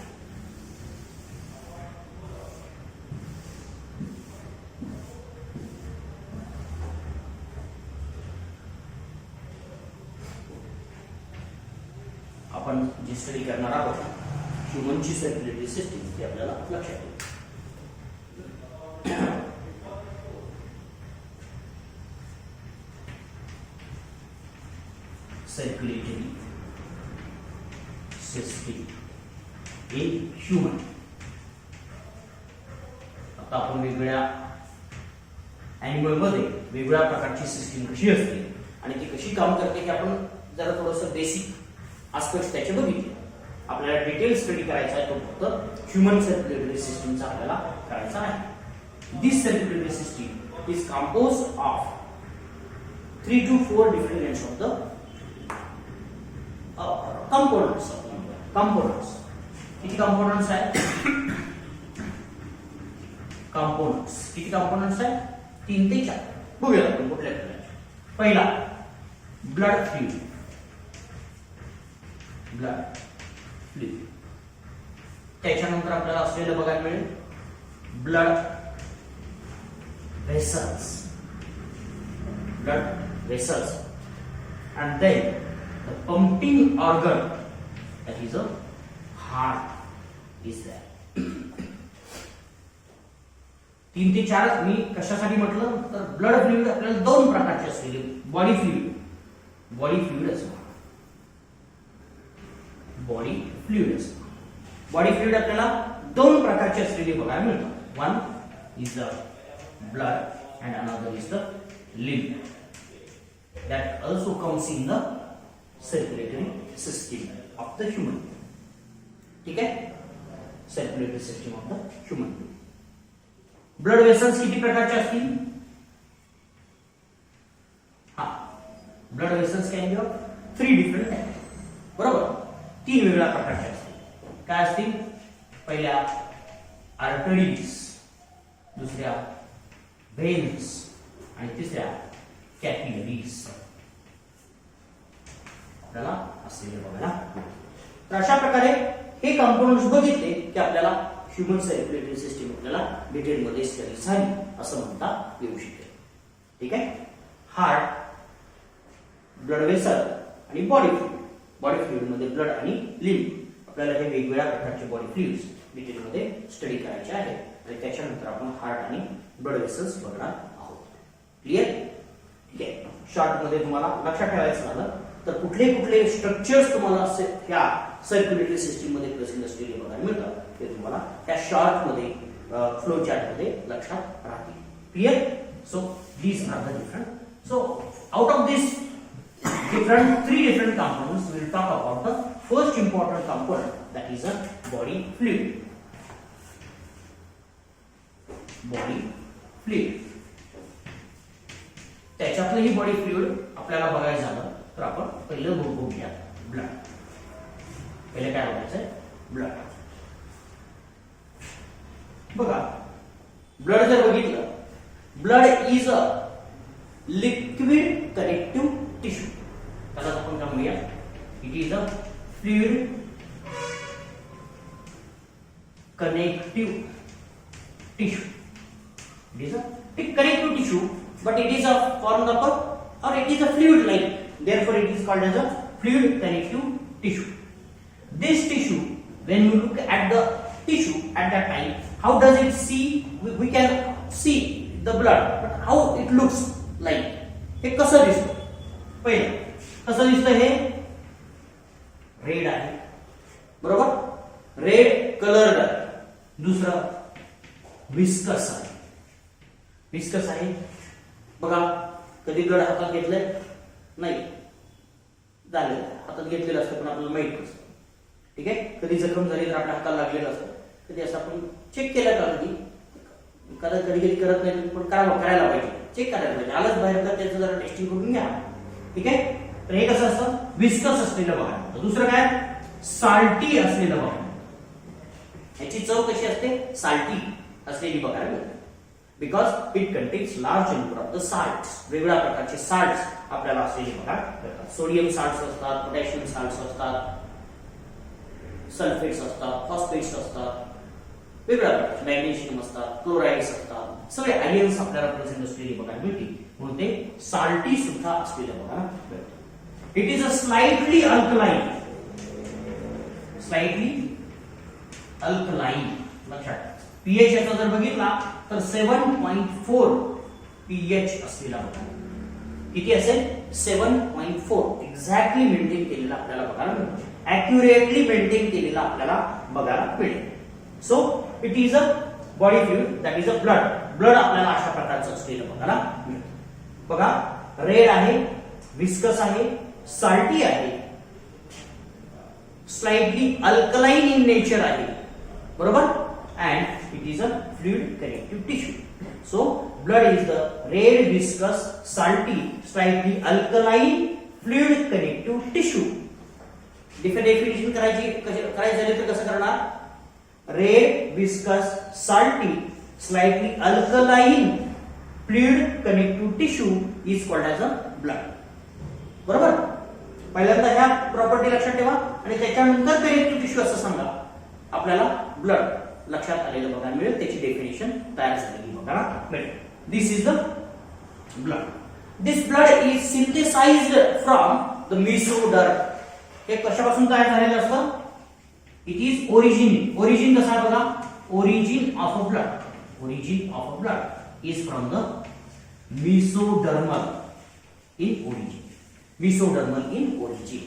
A: Study करणार आहोत ह्युमनची circulatory system हे आपल्याला लक्षात येईल. Circulatory system in human. आता आपण वेगवेगळ्या ॲनिमल मध्ये वेगवेगळ्या प्रकारची सिस्टीम कशी असते आणि ती कशी काम करते हे आपण जरा थोडंसं बेसिक आस्पेक्ट त्याचे बघितले. आपल्याला डिटेल स्टडी करायचा आहे तो फक्त ह्युमन सर्क्युलेटरी सिस्टीमचा आपल्याला करायचा आहे. This circulatory system is composed of 3 to 4 different kinds of the components. किती कंपोनेंट्स आहेत? कंपोनेंट्स किती कंपोनेंट्स आहेत? 3 ते 4. बघूया आपण कुठल्या कुठल्या. पहिला ब्लड फ्लुइड. त्याच्यानंतर आपल्याला असलेलं बघायला मिळेल blood vessels. and then the pumping organ, that is a heart is there. 3 ते 4 मी कशासाठी म्हटलं तर ब्लड फ्लुइड आपल्याला 2 प्रकारचे असलेले बॉडी फ्लुइड असतं. बॉडी फ्लुइड आपल्याला 2 प्रकारचे असलेले बघायला मिळतात. One is the blood and another is the lymph. That also comes in the circulatory system of the human. ठीक है? Circulatory system of the human. Blood vessels किती प्रकारचे असतील? Blood vessels can be of 3 different types. बरोबर? 3 वेगळ्या प्रकारचे असतील. काय असतील? पहिल्या आर्टरीज, दुसऱ्या व्हेन्स आणि तिसऱ्या कॅपिलरीज आपल्याला असलेले बघायला. तर अशा प्रकारे हे कंपोनेंट्स बघितले की आपल्याला ह्युमन सर्क्युलेटरी सिस्टीम आपल्याला डिटेल मध्ये स्टडी झाली असं म्हणता येऊ शकेल. ठीक आहे? हार्ट, ब्लड वेसल आणि बॉडी फ्लुइड मध्ये ब्लड आणि लिम्फ आपल्याला हे वेगवेगळ्या प्रकारचे बॉडी फ्लुइड्स डिटेल मध्ये स्टडी करायचे आहे आणि त्याच्यानंतर आपण हार्ट आणि ब्लड वेसल्स बघणार आहोत. क्लिअर? ठीक आहे. शॉर्ट मध्ये तुम्हाला लक्षात ठेवायचं झालं तर कुठले कुठले स्ट्रक्चर्स तुम्हाला ह्या सर्क्युलेटरी सिस्टीम मध्ये प्रेझेंट असलेले बघायला मिळतात ते तुम्हाला त्या शॉर्ट मध्ये फ्लो चार्ट मध्ये लक्षात राहतील. Clear? So these are the different. So out of this three different components, we will talk about the first important component, that is a body fluid. त्याच्यातलं ही बॉडी फ्लुइड आपल्याला बघायचं झालं तर आपण पहिलं बघूया ब्लड. पहिले काय बघायचंय? ब्लड. बघा, ब्लड जर बघितलं, blood is a liquid connective tissue. त्याला आपण काय म्हणूया? It is a fluid connective tissue. It is a connective tissue, but it is a formed up or it is a fluid like. Therefore, it is called as a fluid connective tissue. This tissue, when you look at the tissue at that time, how does it see? We can see the blood, but how it looks like? हे कसं दिसतं? पहिलं कसं दिसतं? हे red आहे, बरोबर? Red coloured आहे. दुसरं विस्कस आहे. विस्कस आहे बघा. कधी ब्लड हातात घेतलंय? नाही झालं, हातात घेतलेलं असतं पण आपल्याला माहित नसतं. ठीक आहे? कधी जखम झाली तर आपल्या हाताला लागलेलं असतं. कधी असं आपण चेक केलं का? कधी कधी करत नाही पण करायला पाहिजे, चेक करायला पाहिजे. आलंच बाहेर तर त्याचं जरा टेस्टिंग करून घ्या. ठीक आहे? तर हे कसं असतं? विस्कस असलेलं बघा. दुसरं काय? साल्टी असलेलं बघा. याची चव कशी असते? साल्टी असलेली बघायला मिळते. Because it contains large number of the salts. वेगवेगळ्या प्रकारचे साल्ट्स आपल्याला असलेले बघायला मिळतात. सोडियम साल्ट्स असतात, पोटॅशियम साल्ट्स असतात, सल्फेट्स असतात, फॉस्फेट्स असतात, वेगवेगळ्या प्रकारचे मॅग्नेशियम असतात, क्लोराइड्स असतात. सगळे आयन्स आपल्याला प्रेझेंट असलेली बघायला मिळते. म्हणून ते साल्टी सुद्धा असलेले बघायला मिळते. It is a slightly alkaline. Slightly alkaline. लक्षात पीएच याचा जर बघितला तर 7.4 पीएच असलेला होता. किती असेल? 7.4 एक्झॅक्टली मेंटेन केलेला आपल्याला बघायला मिळतो. ॲक्युरेटली मेंटेन केलेला आपल्याला बघायला मिळेल. So it is a body fluid that is a blood. Blood आपल्याला अशा प्रकारचं असलेलं बघायला मिळतं. बघा रेड आहे, विस्कस आहे, साल्टी आहे, स्लाइटली अल्कलाइन इन नेचर आहे, बरोबर, and it is a fluid connective tissue. So blood is the red, viscous, salty, slightly alkaline fluid connective tissue. definition करायची झाली तर कसं करणार? red, viscous, salty, slightly alkaline fluid connective tissue is called as a blood. बरोबर. पहिल्यांदा ह्या property लक्षात ठेवा आणि त्याच्यानंतर कनेक्टिव्ह टिश्यू असं सांगा. आपल्याला ब्लड लक्षात आलेलं बघायला मिळेल. त्याची डेफिनेशन तयार झालेली बघायला मिळेल. This is the blood. This blood is synthesized from the mesoderm. हे कशापासून तयार झालेलं असतं? It is origin कसा आहे बघा? Origin of a blood is from the mesodermal in origin.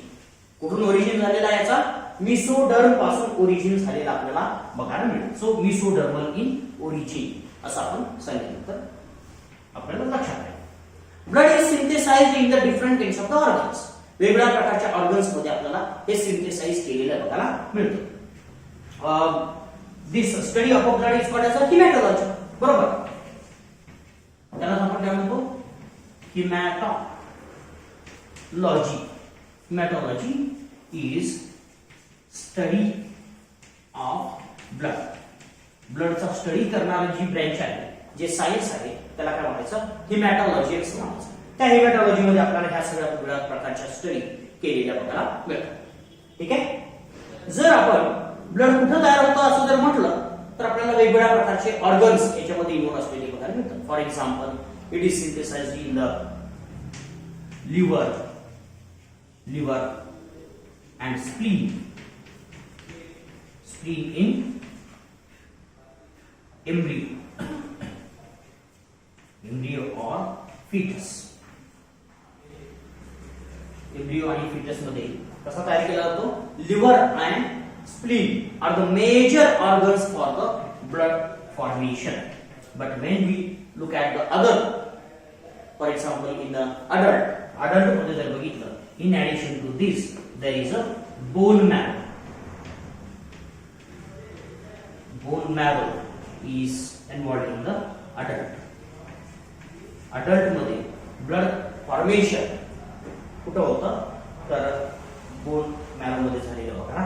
A: कुठून ओरिजिन झालेला आहे याचा? मिसोडर्म पासून ओरिजिन झालेला आपल्याला बघायला मिळेल. सो मिसोडर्मल इन ओरिजिन असं आपण सांगितलं तर आपल्याला लक्षात राहील. Blood is synthesized in the different kinds of the organs. वेगवेगळ्या प्रकारच्या ऑर्गन्स मध्ये आपल्याला हे सिंथेसाइज केलेलं बघायला मिळतं. This study of blood is called as a haematology. बरोबर. त्याला आपण काय म्हणतो? Haematology is study of blood. ब्लडचा स्टडी करणारी जी ब्रँच आहे, जे सायन्स आहे, त्याला काय म्हणायचं? हिमॅटॉलॉजी असं म्हणायचं. त्या हिमॅटॉलॉजी मध्ये आपल्याला ह्या सगळ्या वेगवेगळ्या प्रकारच्या स्टडी केलेल्या बघायला मिळतात. ठीक आहे. जर आपण ब्लड कुठं तयार होतं असं जर म्हटलं तर आपल्याला वेगवेगळ्या प्रकारचे ऑर्गन्स याच्यामध्ये इन्व्हॉल्व असलेले बघायला मिळतात. For example, it is synthesized in the liver and spleen in embryo or fetus. embryo आणि fetus मध्ये कसा तयार केला जातो? liver and spleen are the major organs for the blood formation. But when we look at the other, for example in the adult मध्ये जर बघितलं, in addition to this there is a bone marrow. Bone marrow is involved in the adult मध्ये blood formation कुठं होतं? तर bone marrow मध्ये झालेलं बघा.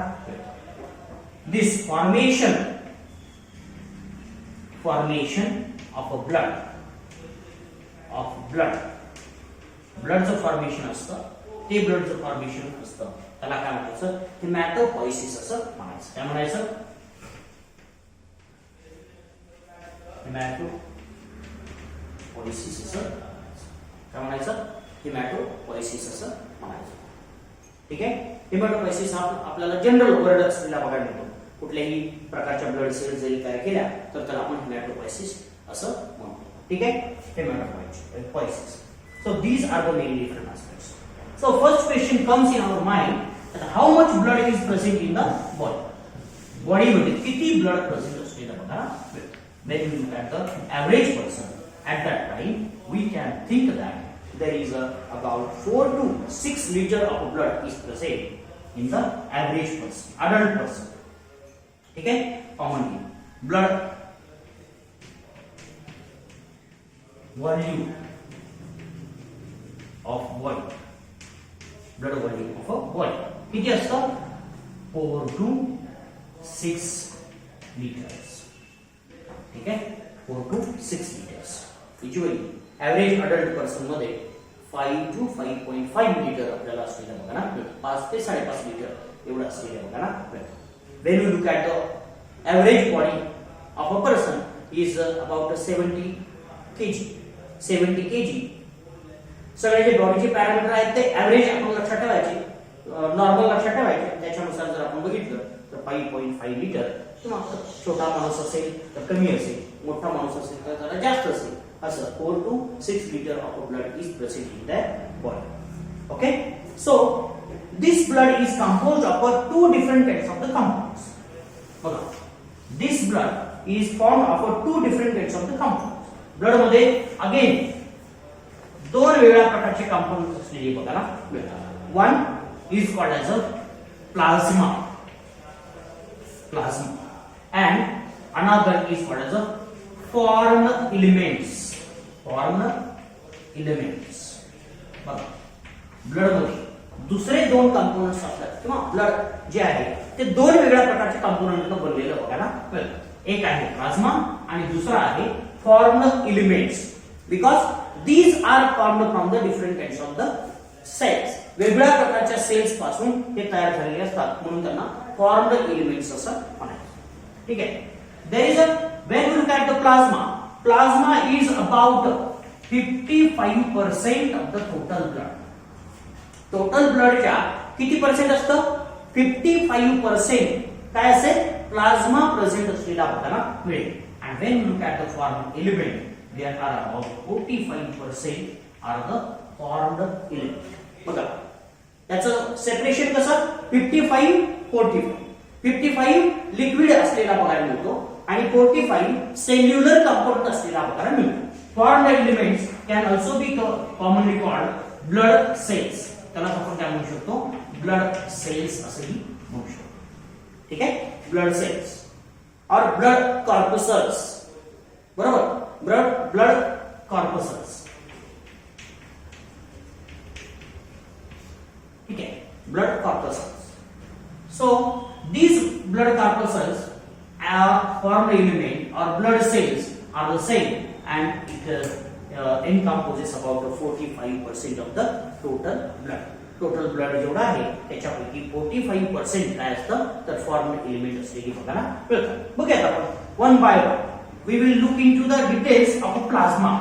A: दिस फॉर्मेशन ऑफ अ ब्लडचं फॉर्मेशन असतं. ते ब्लडचं फॉर्मेशन असतं त्याला काय म्हणायचं? हिमॅटोपोइसिस असं म्हणायचं. काय म्हणायचं? हिमॅटोपोइसिस असं काय म्हणायचं? हिमॅटोपोइसिस असं म्हणायचं. ठीक आहे. हिमॅटोपोइसिस हा आपल्याला जनरल वर्ड असलेला बघायला मिळतो. कुठल्याही प्रकारच्या ब्लड सेल्स जरी तयार केल्या तर त्याला आपण हिमॅटोपोइसिस असं म्हणतो. ठीक आहे. हिमॅटोपोइसिस. So these are the main different aspects. So first question comes in our mind that how much blood is present in the body. Body मध्ये किती blood present असलेलं बघा. When we look at the average person at that time, we can think that there is about 4 to 6 liter of blood is present in the average person, adult person. ठीक है. Commonly blood volume of body, blood volume of a body किती असतं? 4 to 6 liters. ठीक आहे. 4 to 6 liters. Usually average adult person मध्ये 5 to 5.5 litre आपल्याला असलेलं बघा ना. 5 ते 5.5 लिटर एवढं असलेलं बघा ना. When you look at the average body of a person is about 70 kg. सगळे जे बॉडीचे पॅरामीटर आहेत ते ऍव्हरेज आपण लक्षात ठेवायचे, नॉर्मल लक्षात ठेवायचे. त्याच्यानुसार जर आपण बघितलं तर 5.5 लिटर किंवा छोटा माणूस असेल तर कमी असेल, मोठा माणूस असेल तर जरा जास्त असेल, असं 4 to 6 liter of blood is present in their body. Okay, so this blood is composed of two different kinds of the compounds. बघा, this blood is formed of two different kinds of the compounds. Blood मध्ये again दोन वेगळ्या प्रकारचे compounds असलेले बघायला मिळतात. One is called as a plasma and another is called as a foreign elements. बघा, blood मध्ये दुसरे दोन कंपोनेंट्स असतात किंवा ब्लड जे आहे ते दोन वेगळ्या प्रकारचे कंपोनेंटनं बनलेलं बघायला मिळतं. एक आहे प्लाझ्मा आणि दुसरा आहे formed elements, because these are formed from the different kinds of the cells. वेगवेगळ्या प्रकारच्या सेल्स पासून हे तयार झालेले असतात, म्हणून त्यांना फॉर्म्ड एलिमेंट्स असं म्हणायचं. ठीक आहे. There is a when you look at the plasma is about 55% of the total blood. Total ब्लडच्या किती पर्सेंट असतं? 55% काय असेल? प्लाझ्मा प्रेझेंट असलेला आपल्याला मिळेल. And when you look at the formed element, there are about 45% are the formed element. बघा, त्याचं सेपरेशन कसं? 55-45. 55 लिक्विड असलेला बघायला मिळतो आणि 45 सेल्युलर कंपाउंड असलेला बघायला मिळतो. Formed elements can also be commonly called blood cells. त्याला आपण काय म्हणू शकतो? ब्लड सेल्स असंही म्हणू शकतो. ठीक आहे, ब्लड सेल्स और ब्लड कॉर्पसल्स. बरोबर, ब्लड कॉर्पसल्स. ठीक आहे, blood corpuscles. So these blood corpuscles are formed element or blood cells are the same and it encompasses about 45% of the total blood. Total blood जेवढा आहे त्याच्यापैकी 45% काय असतं? तर फॉर्म्ड एलिमेंट असलेली बघायला मिळतात. बघूयात आपण one by one. We will look into the details of a plasma.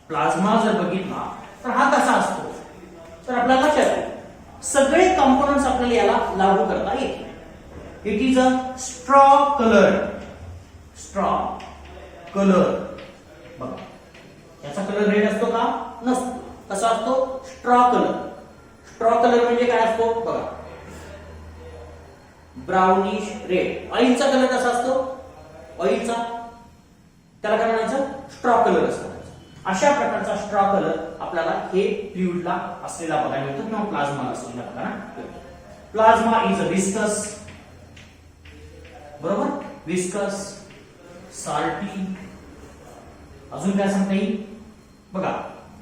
A: Plasma जर बघितला तर हा कसा असतो तर आपल्याला लक्षात येईल सगळे कंपोनेंट्स आपल्याला याला लागू करता येतील. It is a straw colour. बघा, याचा कलर रेड असतो का? नसतो. कसा असतो? स्ट्रॉ कलर म्हणजे काय असतो? बघा, ब्राउनिश रेड. ऑइलचा कलर कसा असतो? ऑइलचा त्याला काय म्हणायचं? स्ट्रॉ कलर असतो. अशा प्रकारचा स्ट्रॉ कलर आपल्याला हे फ्लुइडला असलेला बघायला मिळतो किंवा प्लाझ्मा असलेला बघायला मिळतो. Plasma is a viscous. बरोबर, विस्कस, साल्टी. अजून काय सांगता येईल? बघा,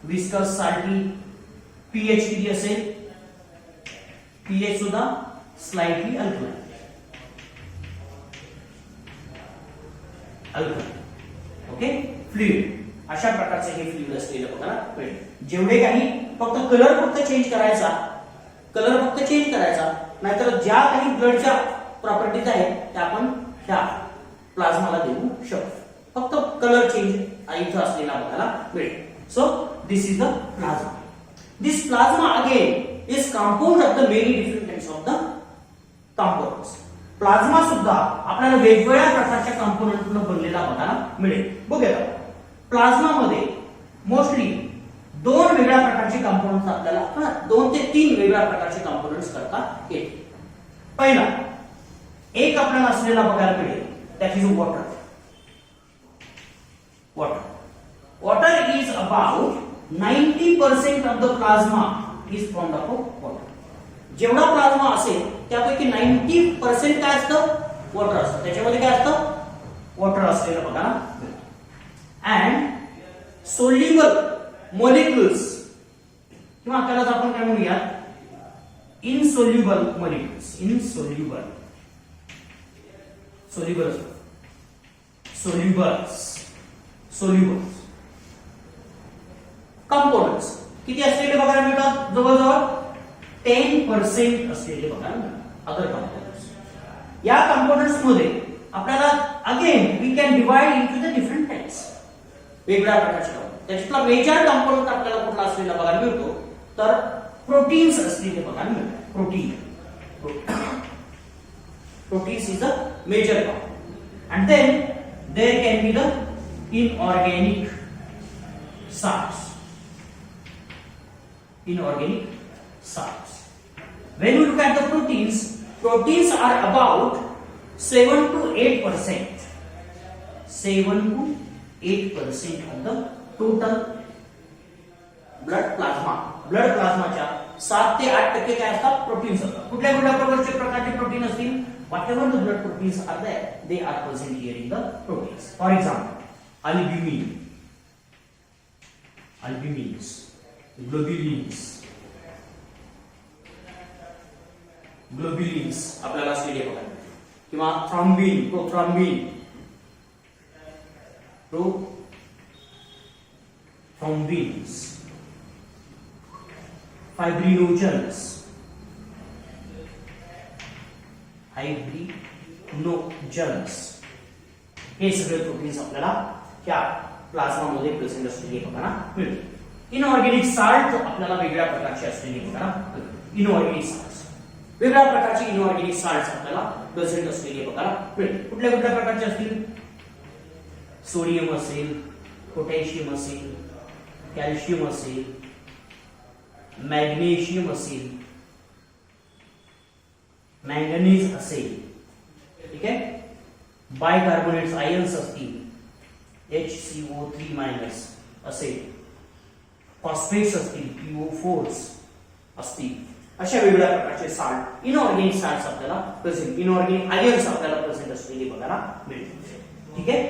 A: विस्कस, साल्टी. पीएच किती असेल? पीएच सुद्धा स्लाइटली अल्कलाइन. Okay, fluid. अशा प्रकारचे हे फ्लुइड असलेलं बघायला मिळेल. जेवढे काही फक्त कलर चेंज करायचा, नाहीतर ज्या काही ब्लडच्या प्रॉपर्टीज आहेत त्या आपण ह्या प्लाझ्माला देऊ शकतो. फक्त कलर चेंज इथं असलेला बघायला मिळेल. So this is the plasma. This plasma again is composed of the many different kinds of the components. Plasma सुद्धा आपल्याला वेगवेगळ्या प्रकारच्या कंपोनेंटनं बनलेला बघायला मिळेल. बघूया, प्लाझ्मा मध्ये मोस्टली दोन वेगळ्या प्रकारचे कंपोनेंट्स आपल्याला 2 ते 3 वेगळ्या प्रकारचे कंपोनेंट्स करता येतील. पहिला एक आपल्याला असलेला बघायला मिळेल, that is water. Water is about 90% of the plasma is formed of water. जेवढा प्लाझ्मा असेल त्यापैकी 90% काय असतं? वॉटर असतं. त्याच्यामध्ये काय असतं? वॉटर असलेलं बघायला मिळतं. अँड सोल्युबल मॉलिक्युल्स किंवा त्यालाच आपण काय म्हणूया? Insoluble molecules. सोल्युबल्स कंपोनेंट्स किती असलेले बघायला मिळतात? जवळजवळ 10% असलेले बघायला मिळतात. Other components. या कंपोनेंट्स मध्ये आपल्याला again we can divide into the different types. वेगळ्या प्रकारचे त्याच्यातला मेजर कंपोनेंट आपल्याला कुठला असलेला बघायला मिळतो तर प्रोटीन्स असलेले बघायला मिळतात. Proteins is the major part. And then there can be the inorganic salts. Inorganic salts. When you look at the proteins, proteins are about 7 to 8%. 7 to 8% of the total blood plasma. Blood प्लाझ्माच्या 7 ते 8% काय असतात? Proteins असतात. कुठल्या प्रकारचे protein असतील? Whatever the blood proteins are there, they are present here in the proteins. For example, albumin, albumins, globulins आपल्याला असलेले बघा, किंवा थ्रॉम्बिन, प्रोथ्रॉम्बिन्स, fibrinogens, हे सगळे प्रोटीन्स आपल्याला त्या प्लाझ्मा मध्ये प्रेझेंट असलेले बघा मिळते. इनऑर्गॅनिक साल्ट आपल्याला वेगळ्या प्रकारचे असलेले बघा, इनऑर्गॅनिक साल्ट्स, वेगळ्या प्रकारचे इनऑर्गॅनिक साल्ट्स आपल्याला प्रेझेंट असलेले बघा मिळते. कुठल्या प्रकारचे असतील? सोडियम असेल, पोटॅशियम असेल, कॅल्शियम असेल, मॅग्नेशियम असेल, मॅंगनीज असेल, ठीक आहे, बायकार्बोनेट्स आयन्स असतील, HCO3- असेल, फॉस्फेट्स असतील, PO4 असतील, अशा वेगवेगळ्या प्रकारचे साल्ट, इनऑर्गॅनिक साल्ट्स आपल्याला प्रेझेंट, इनऑर्गॅनिक आयन्स आपल्याला प्रेझेंट असलेले बघायला मिळतील. ठीक आहे.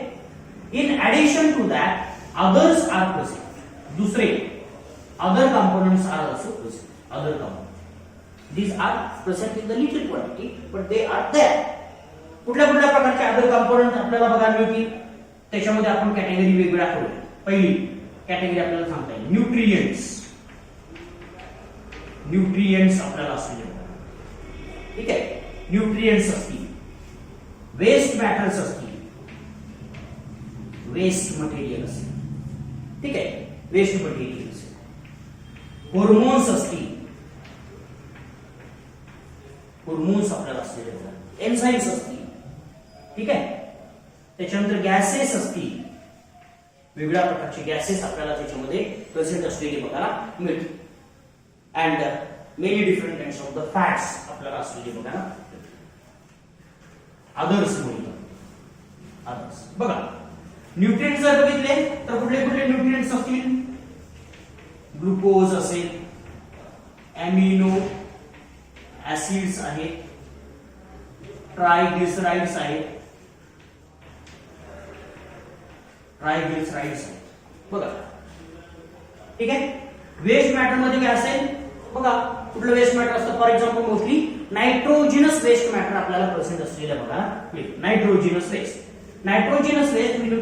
A: In addition to that others are present. दुसरे other components are also present. Other components, these are present in the little quantity, but they are there. कुठल्या प्रकारचे अदर कंपोनेंट आपल्याला बघायला मिळतील? त्याच्यामध्ये आपण कॅटेगरी वेगवेगळ्या करू. पहिली कॅटेगरी आपल्याला सांगता येईल न्यूट्रिएंट्स आपल्याला असतील. ठीक आहे, न्यूट्रिएंट्स असतील, वेस्ट मॅटर्स असतील, वेस्ट मटेरियल असेल, ठीक आहे, वेस्ट मटेरियल, हॉर्मोन्स असतील, हॉर्मोन्स आपल्याला असलेले बघा, एन्झाइम्स असतील, ठीक आहे, त्याच्यानंतर गॅसेस असतील, वेगवेगळ्या प्रकारचे गॅसेस आपल्याला त्याच्यामध्ये प्रेझेंट असलेले बघायला मिळतील. And many different kinds of the fats आपल्याला असलेले बघायला मिळतील. अदर्स बघा, न्यूट्रिएंट्स जर बघितले तर कुठले न्यूट्रिएंट्स असतील? ग्लुकोज असेल, अॅमिनो ऍसिड्स आहेत, ट्रायग्लिसराइड्स आहेत, बघा. ठीक आहे. वेस्ट मॅटर मध्ये काय असेल बघा, कुठलं वेस्ट मॅटर असतं? For example mostly nitrogenous waste matter आपल्याला प्रेझेंट असलेलं बघा. Nitrogenous waste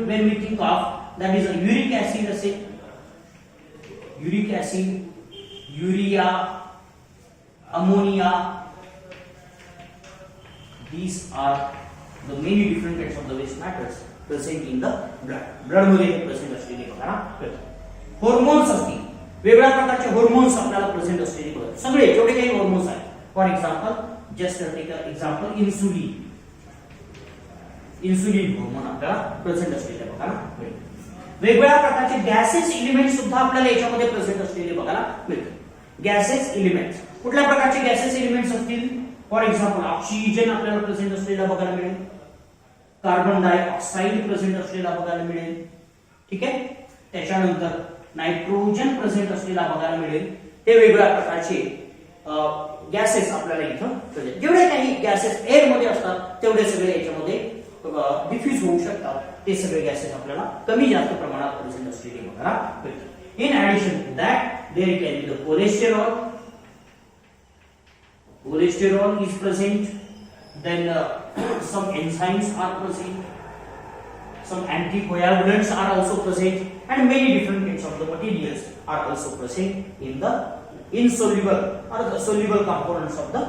A: when we think of, that is a uric acid असेल, uric acid, urea, ammonia, these are the many different kinds of the waste matters present in the blood मध्ये present असलेले बघा. Hormones असतील, वेगवेगळ्या प्रकारचे hormones आपल्याला present असलेले बघा, सगळे जेवढे काही हॉर्मोन्स आहेत. For example just take example insulin hormone आपल्याला प्रेझेंट असलेले बघा. वेगवेगळ्या प्रकारचे गॅसेस एलिमेंट सुद्धा आपल्याला याच्यामध्ये प्रेझेंट असलेले बघायला मिळतात. गॅसेस एलिमेंट्स, कुठल्या प्रकारचे गॅसेस एलिमेंट्स असतील? फॉर एक्झाम्पल ऑक्सिजन आपल्याला प्रेझेंट असलेला बघायला मिळेल, कार्बन डायऑक्साइड प्रेझेंट असलेला बघायला मिळेल, ठीक आहे, त्याच्यानंतर नायट्रोजन प्रेझेंट असलेला बघायला मिळेल. हे वेगवेगळ्या प्रकारचे गॅसेस आपल्याला इथं प्रेझेंट, जेवढे काही गॅसेस एअर मध्ये असतात तेवढे सगळे याच्यामध्ये डिफ्यूज होऊ शकतात. ते सगळे गॅसेस आपल्याला कमी जास्त प्रमाणात प्रेझेंट असलेले बघायला मिळतात. In addition to that there can be the cholesterol is present, then some enzymes are present, some anticoagulants are also present, and many different kinds of the materials are also present in the insoluble or the soluble components of the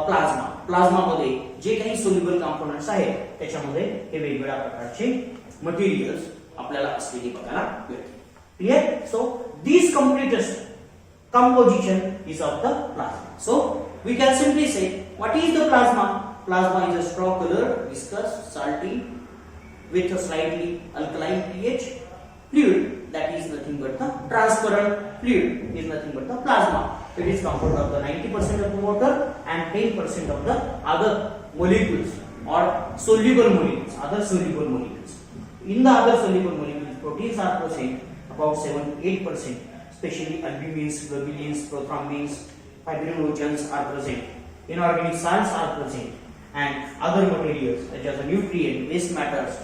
A: plasma. Plasma मध्ये जे काही soluble components आहेत त्याच्यामध्ये हे वेगवेगळ्या प्रकारचे materials आपल्याला असलेले बघायला मिळतात. Clear? So this complete composition is of the plasma. So we can simply say what is the plasma? Plasma is a straw color, viscous, salty, with a slightly alkaline pH. Fluid, that is nothing but the transparent fluid, is nothing but the plasma. It is composed of the 90% of the water and 10% of the other molecules or soluble molecules, other soluble molecules. In the other soluble molecules, proteins are present about 7 to 8%, especially albumins, globulins, prothrombins, fibrinogens are present. Inorganic salts are present, and other materials such as nutrient, waste matters,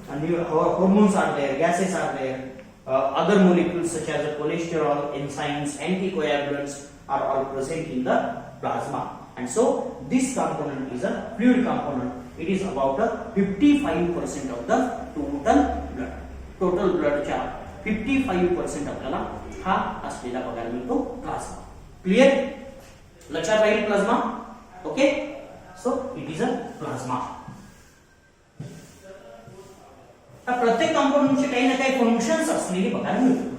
A: hormones are there, gases are there, other molecules such as cholesterol, enzymes, anticoagulants are all present in the plasma. And so this component is a fluid component. It is about a 55% of the total blood. Total blood च्या 55% आपल्याला हा असलेला बघायला मिळतो plasma. Clear? लक्षात राहील plasma? Okay, so it is a plasma. प्रत्येक कंपोनेंटचे काही ना काही फंक्शन्स असलेली बघायला मिळतो.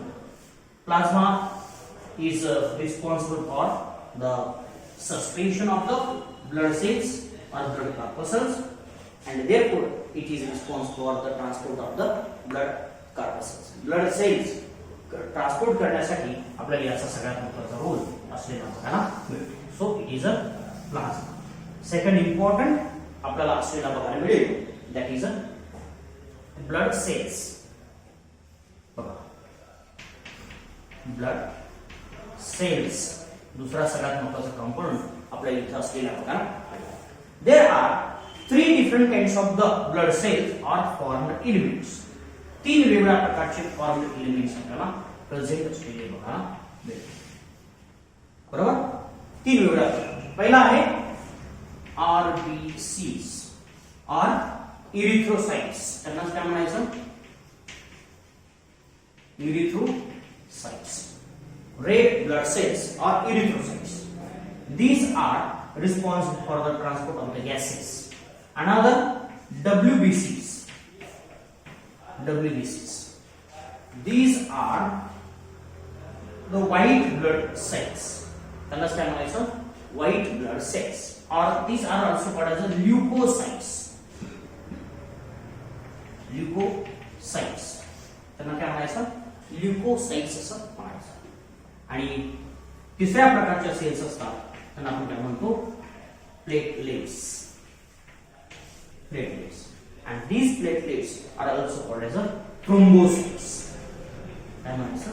A: Plasma is responsible for the suspension of the blood cells or blood corpuscles, and therefore it is responsible for the transport of the blood corpuscles. Blood cells transport करण्यासाठी आपल्याला याचा सगळ्यात महत्त्वाचा रोल असलेला बघायला मिळतो. So it is a plasma. Second important आपल्याला असलेला बघायला मिळेल, that is a blood cells. बघा, ब्लड सेल्स दूसरा सगळ्यात महत्त्वाचा कंपोनेंट आपल्याला इथे असलेला बघा. There are 3 different kinds of the blood cells are formed elements. 3 वेगवेगळ्या प्रकारचे फॉर्म्ड एलिमेंट्स आपल्याला प्रेझेंट असलेले बघा मिळतात. बरोबर, 3 वेगवेगळ्या. पहिला आहे आरबीसीज और इरिथ्रोसाइट्स. त्यांना काय म्हणायचं? Erythrocytes. Red blood cells or erythrocytes. These are responsible for the transport of the gases. Another WBCs. These are the white blood cells. Understand what I said? White blood cells. Or these are also called as the leukocytes. Leukocytes. त्यांना काय म्हणायचं? Leucocytes असं म्हणायचं. आणि तिसऱ्या प्रकारच्या cells असतात त्यांना आपण काय म्हणतो? Platelets. And these platelets are also called as a thrombocytes. काय म्हणायचं?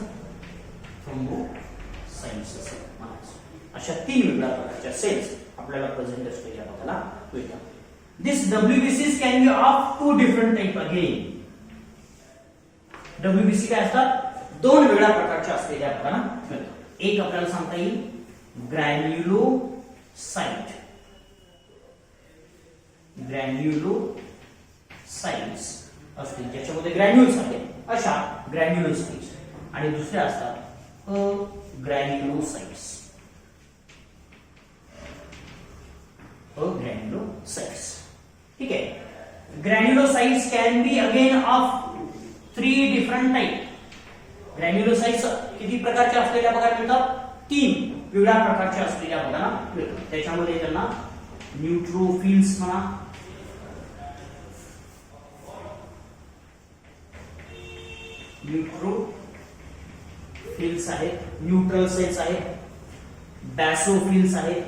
A: thrombocytes असं म्हणायचं. अशा 3 वेगळ्या प्रकारच्या सेल्स आपल्याला प्रेझेंट असलेल्या बघायला मिळतात. This WBCs can be of 2 different type again. WBC काय असतात? 2 वेगळ्या प्रकारच्या असलेल्या बघायला मिळतात. एक आपल्याला सांगता येईल ग्रॅन्युलोसाइट. ग्रॅन्युलोसाइट्स असतील ज्याच्यामध्ये ग्रॅन्युल्स आहेत अशा ग्रॅन्युलोसाइट्स, आणि दुसऱ्या असतात अग्रॅन्युलोसाइट्स. ठीक आहे. Granulocytes can be again of 3 different type. Granulocytes किती प्रकारचे असलेल्या बघायला मिळतात? 3 वेगळ्या प्रकारचे असलेल्या बघायला मिळतात. त्याच्यामध्ये त्यांना न्यूट्रोफिल्स म्हणा, न्यूट्रोफिल्स आहेत, न्यूट्रल सेल्स आहेत, बॅसोफिल्स आहेत,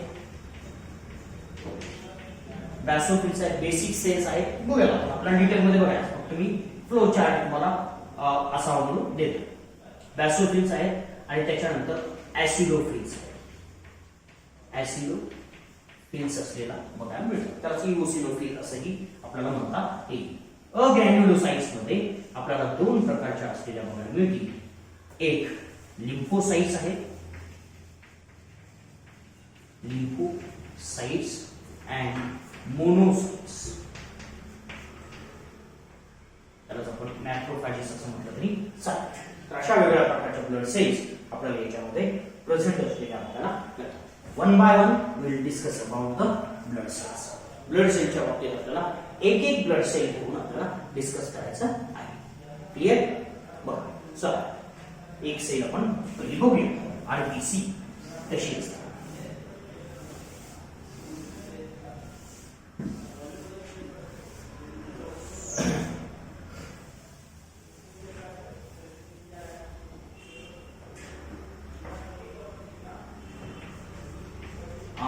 A: बेसिक सेल्स आहेत. बघूया आपल्या डिटेल मध्ये बघायचं. फक्त मी फ्लो चार्ट तुम्हाला असा म्हणून देतो. बॅसोफिल्स आहेत आणि त्याच्यानंतर ऍसिडोफिल्स असलेला बघायला मिळतो. त्याला इओसिनोफिल असंही आपल्याला म्हणता येईल. अग्रॅन्युलोसाइट्स मध्ये आपल्याला 2 प्रकारच्या असलेल्या बघायला मिळतील. एक लिम्फोसाइट्स आहेत, अँड मोनोसाइट्स. त्याला आपण मॅक्रोफॅजेस असं म्हटलं तरी चालेल. तर अशा वेगवेगळ्या प्रकारच्या ब्लड सेल्स आपल्याला याच्यामध्ये प्रेझेंट असलेल्या आपल्याला मिळतात. 1 by 1 will discuss about the blood cells. Blood सेलच्या बाबतीत आपल्याला एक ब्लड सेल घेऊन आपल्याला डिस्कस करायचं आहे. क्लिअर? बघा, चला एक सेल आपण पहिली बघूया. आरबीसी कशी असते.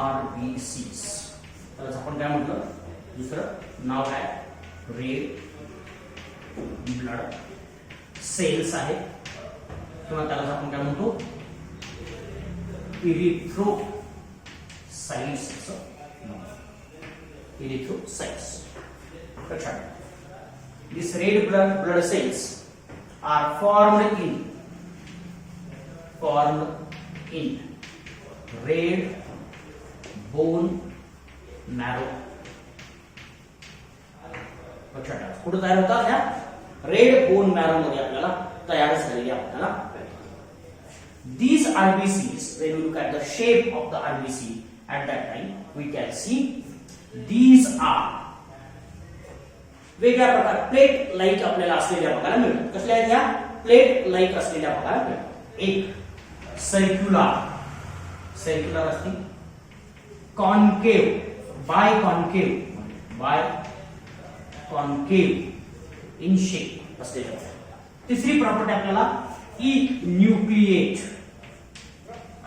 A: RBCs. त्याला आपण काय म्हटलं, दुसरं नाव काय, रेड ब्लड सेल्स आहे, किंवा त्याला आपण काय म्हणतो, इरिथ्रोसाइट्स. इरिथ्रोसाइट्स. अच्छा, these red blood cells are formed in red bone marrow. अच्छा, कुठे तयार होतात, ह्या रेड बोन मॅरो मध्ये आपल्याला तयार झालेली आपल्याला. These RBCs, when we look at the shape of the RBC at that time, we can see these are वेगळ्या प्रकार प्लेट लाईक आपल्याला असलेल्या बघायला मिळतात. कसल्या आहेत ह्या, प्लेट लाईक असलेल्या बघायला मिळतात. एक सर्क्युलर असते, concave by concave in shape असलेल्या. तिसरी प्रॉपर्टी आपल्याला न्यूक्लिएट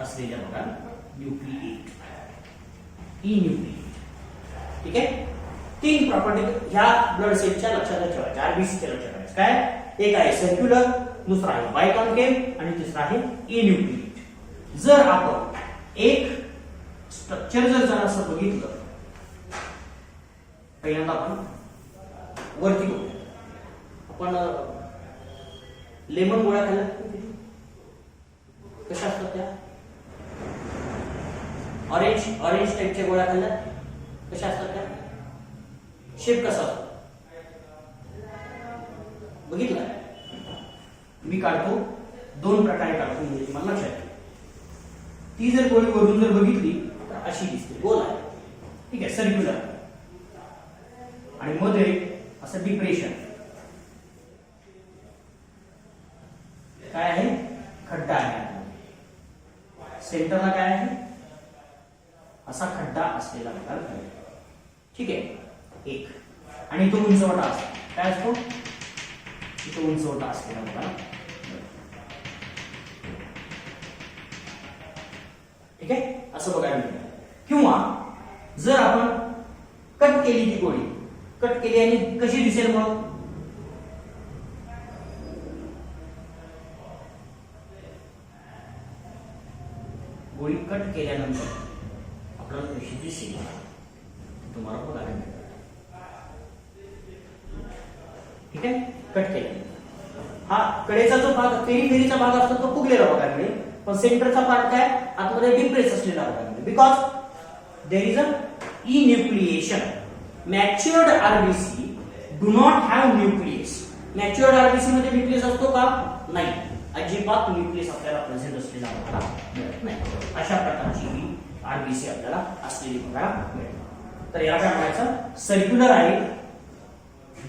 A: असलेल्या बघा, न्यूक्लिएट. ठीक आहे, 3 प्रॉपर्टी ह्या ब्लड सेलच्या लक्षात ठेवायच्या, आरबीसीच्या लक्षात ठेवायच्या. काय, एक आहे सर्क्युलर, दुसरा आहे बायकॉन्केव्ह आणि तिसरा आहे इन्यूक्लिएट. जर आपण एक स्ट्रक्चर जर असं बघितलं, पहिल्यांदा आपण वरती बघूया. आपण लेमन गोळ्या खाल्ल्या, कशा असतात त्या, ऑरेंज टाइपच्या गोळ्या खाल्ल्या, कशा असतात त्या, शेप कसा असतो बघितला. मी काढतो, 2 प्रकारे काढतो, म्हणजे मला लक्षात येईल. ती जर गोळी वरून जर बघितली तर अशी दिसते, गोल आहे. ठीक आहे, सर्क्युलर. आणि मध्ये असं डिप्रेशन, काय आहे, खड्डा आहे. सेंटरला काय आहे, असा खड्डा असलेला प्रकार. ठीक आहे, एक. आणि तो उंचवटा असतो, काय असतो, तो उंचवटा असलेला प्रकार. ठीक आहे, असं बघायला मिळतं. किंवा जर आपण कट केली, ती गोळी कट केली आणि कशी दिसेल, मग गोळी कट केल्यानंतर आपल्याला कशी दिसेल तुम्हाला बघायला मिळेल. ठीक आहे, कट केल्यानंतर हा कडेचा जो भाग, फेरीचा भाग असतो तो फुगलेला बघायला मिळेल, पण सेंटरचा पार्ट काय, आतमध्ये डिप्रेस असलेला बघायला मिळेल. Because there is a enucleation. Matured RBC do not have nucleus. Matured RBC मध्ये न्यूक्लियस असतो का, नाही, अजिबात न्यूक्लियस आपल्याला प्रेझेंट असलेला बघायला मिळत नाही. अशा प्रकारची ही आरबीसी आपल्याला असलेली बघायला मिळते. तर याला काय म्हणायचं, सर्क्युलर आहे,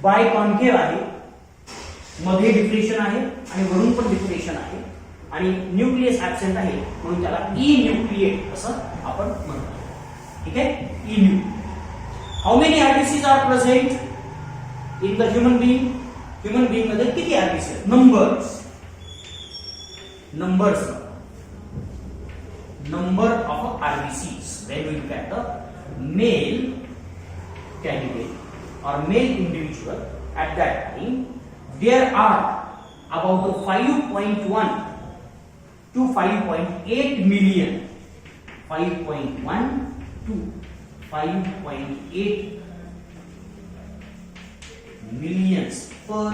A: बाय कॉन्केव्ह आहे, मध्ये डिप्रेशन आहे आणि वरून पण डिप्रेशन आहे, आणि न्यूक्लियस ऍब्सेंट आहे, म्हणून त्याला इन्यूक्लिएट असं आपण म्हणतो. ठीक आहे, इन्यू. How many RBCs are present in the human being. Human being मध्ये किती आरबीसी आहेत, numbers number of RBCs when we look at the male candidate or male individual at that time, there are about 5.1 to 5.8 million, 5.1 to 5.8 millions per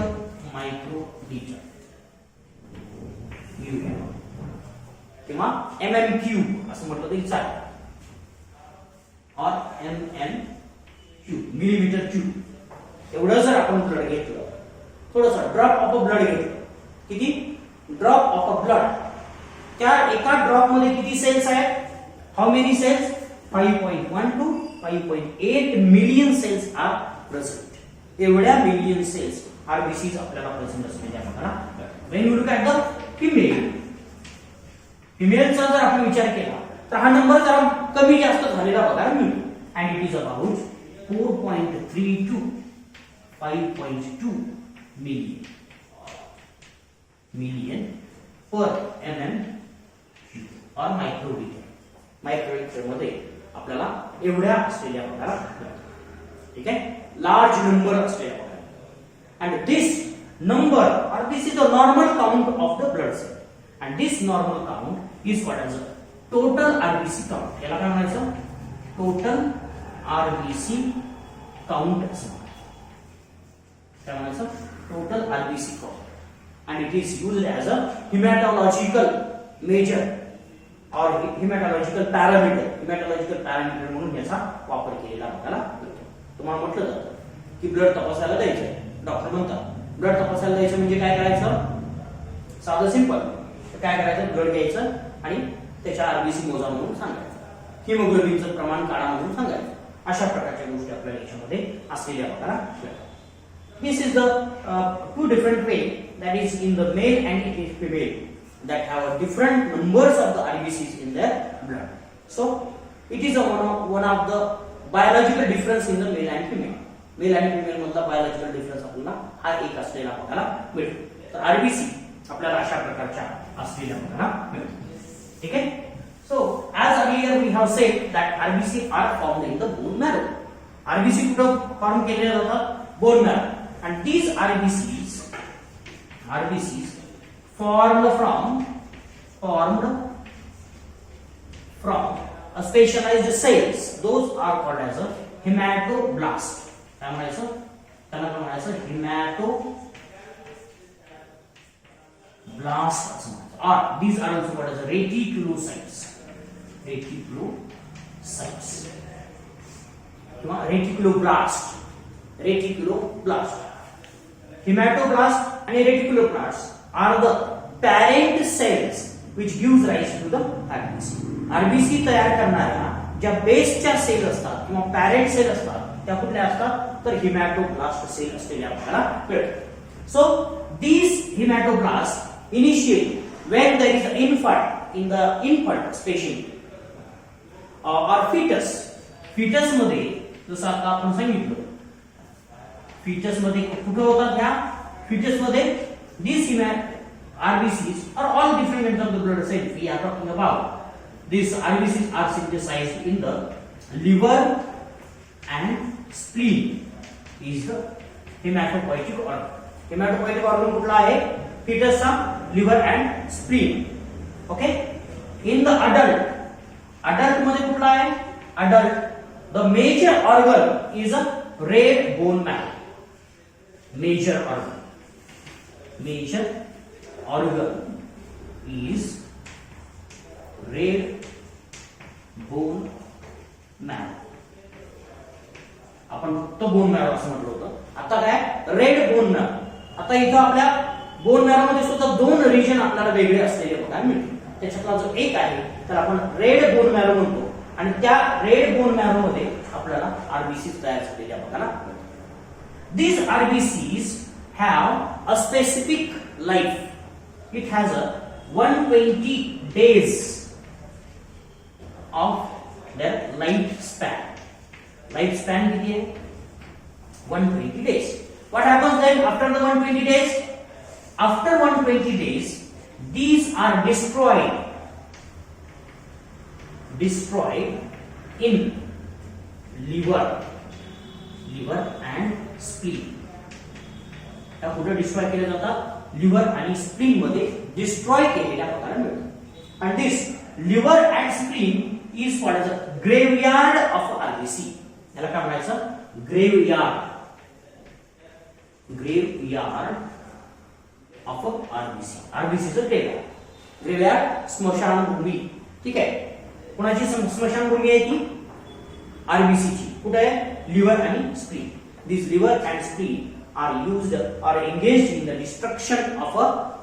A: microliter urea किंवा MMQ असं म्हटलं तरी चालेल, और MMQ millimetre cube. एवढं जर आपण blood घेतलं, थोडंसं ड्रॉप ऑफ अ ब्लड घेतलं, किती ड्रॉप ऑफ अ ब्लड, त्या एका ड्रॉप मध्ये किती सेल्स आहेत, how many cells, 5.1 to 5.8 million cells are present. एवढ्या मिलियन सेल्स आरबीसीज आपल्याला प्रेझेंट असलेल्या बघा. When you look at the फिमेलचा जर आपण विचार केला तर हा नंबर जरा कमी जास्त झालेला बघायला मिळतो. And it is about 4.3 to 5.2 million per MM or मायक्रोलीटर. मायक्रोलीटर मध्ये आपल्याला एवढ्या असलेल्या बघायला मिळतात. ठीक आहे, लार्ज नंबर असलेल्या बघायला. And this number or this is the normal count of the blood cell, and this normal count is called as a total RBC count. याला काय म्हणायचं? total RBC count असं काय म्हणायचं? total RBC count, and it is used as a hematological measure or hematological parameter म्हणून याचा वापर केलेला आपल्याला मिळतो. तुम्हाला म्हटलं जातं की ब्लड तपासायला द्यायचं, डॉक्टर म्हणतात ब्लड तपासायला द्यायचं म्हणजे काय करायचं? साधं सिंपल. काय करायचं? ब्लड घ्यायचं आणि त्याच्या आरबीसी मोजा म्हणून सांगायचं, हिमोग्लोबिनचं प्रमाण काढा म्हणून सांगायचं. अशा प्रकारच्या गोष्टी आपल्याला याच्यामध्ये असलेल्या बघायला मिळतात. This is the two different way that is in the male and it is female that have a different numbers of the RBCs in their blood. So it is one of the biological difference in the male and female. Male आणि female मधला biological difference आपल्याला हा एक असलेला बघायला मिळतो. तर RBC आपल्याला अशा प्रकारच्या असलेल्या बघायला मिळतो. ठीक आहे. So as earlier we have said that RBC are formed in the bone marrow. RBC कुठं फॉर्म केले जातात? Bone marrow. And these RBCs formed from a specialized cells. Those are called as a hematoblast. काय म्हणायचं? त्याला काय म्हणायचं? हिमॅटोब्लास्ट असं म्हणायचं. और these are also called as reticulocytes किंवा रेटिक्युलोब्लास्ट. हिमॅटोब्लास्ट आणि reticuloblast are the parent cells which gives rise to the RBC. RBC तयार करणाऱ्या ज्या बेसच्या सेल असतात किंवा पॅरेंट सेल असतात त्या कुठल्या असतात? तर हिमॅटोब्लास्ट सेल असलेल्या आपल्याला मिळतात. So these hematoblast initiate when there is an infant especially or fetus मध्ये जसं आता आपण सांगितलं fetus मध्ये कुठे होतात? ह्या fetus मध्ये these RBCs are all different kinds of the blood cells we are talking about. These RBCs are synthesized in the liver and spleen is the hematopoietic organ. Hematopoietic organ कुठला आहे? fetus चा liver and spleen. Okay. In the adult मध्ये कुठला आहे? adult the major organ is a red bone marrow. Major organ is red bone marrow. आपण फक्त bone marrow असं म्हटलं होतं. आता काय? Red bone marrow. आता इथं आपल्या बोन मॅरो मध्ये सुद्धा दोन रिजन आपल्याला वेगळे असलेले बघायला मिळतील. त्याच्यातला जो एक आहे तर आपण रेड बोन मॅरो म्हणतो आणि त्या रेड बोन मॅरो मध्ये आपल्याला आरबीसी तयार झालेल्या बघायला मिळतात. These RBCs have a specific life. It has a 120 days of their lifespan. Lifespan किती आहे? 120 days. What happens then after the 120 days? After 120 days, these are destroyed in liver and spleen. त्या कुठे destroy केले जातात? Liver आणि spleen मध्ये destroy केलेल्या बघायला मिळतात. आणि this liver and spleen is called as a graveyard of RBC. याला काय म्हणायचं? Graveyard of RBC. आरबीसीचं ग्रेवयार्ड स्मशानभूमी. ठीक आहे. कुणाची स्मशानभूमी आहे ती? आरबीसीची. कुठे आहे? लिव्हर आणि spleen. This liver and spleen are used or engaged in the destruction of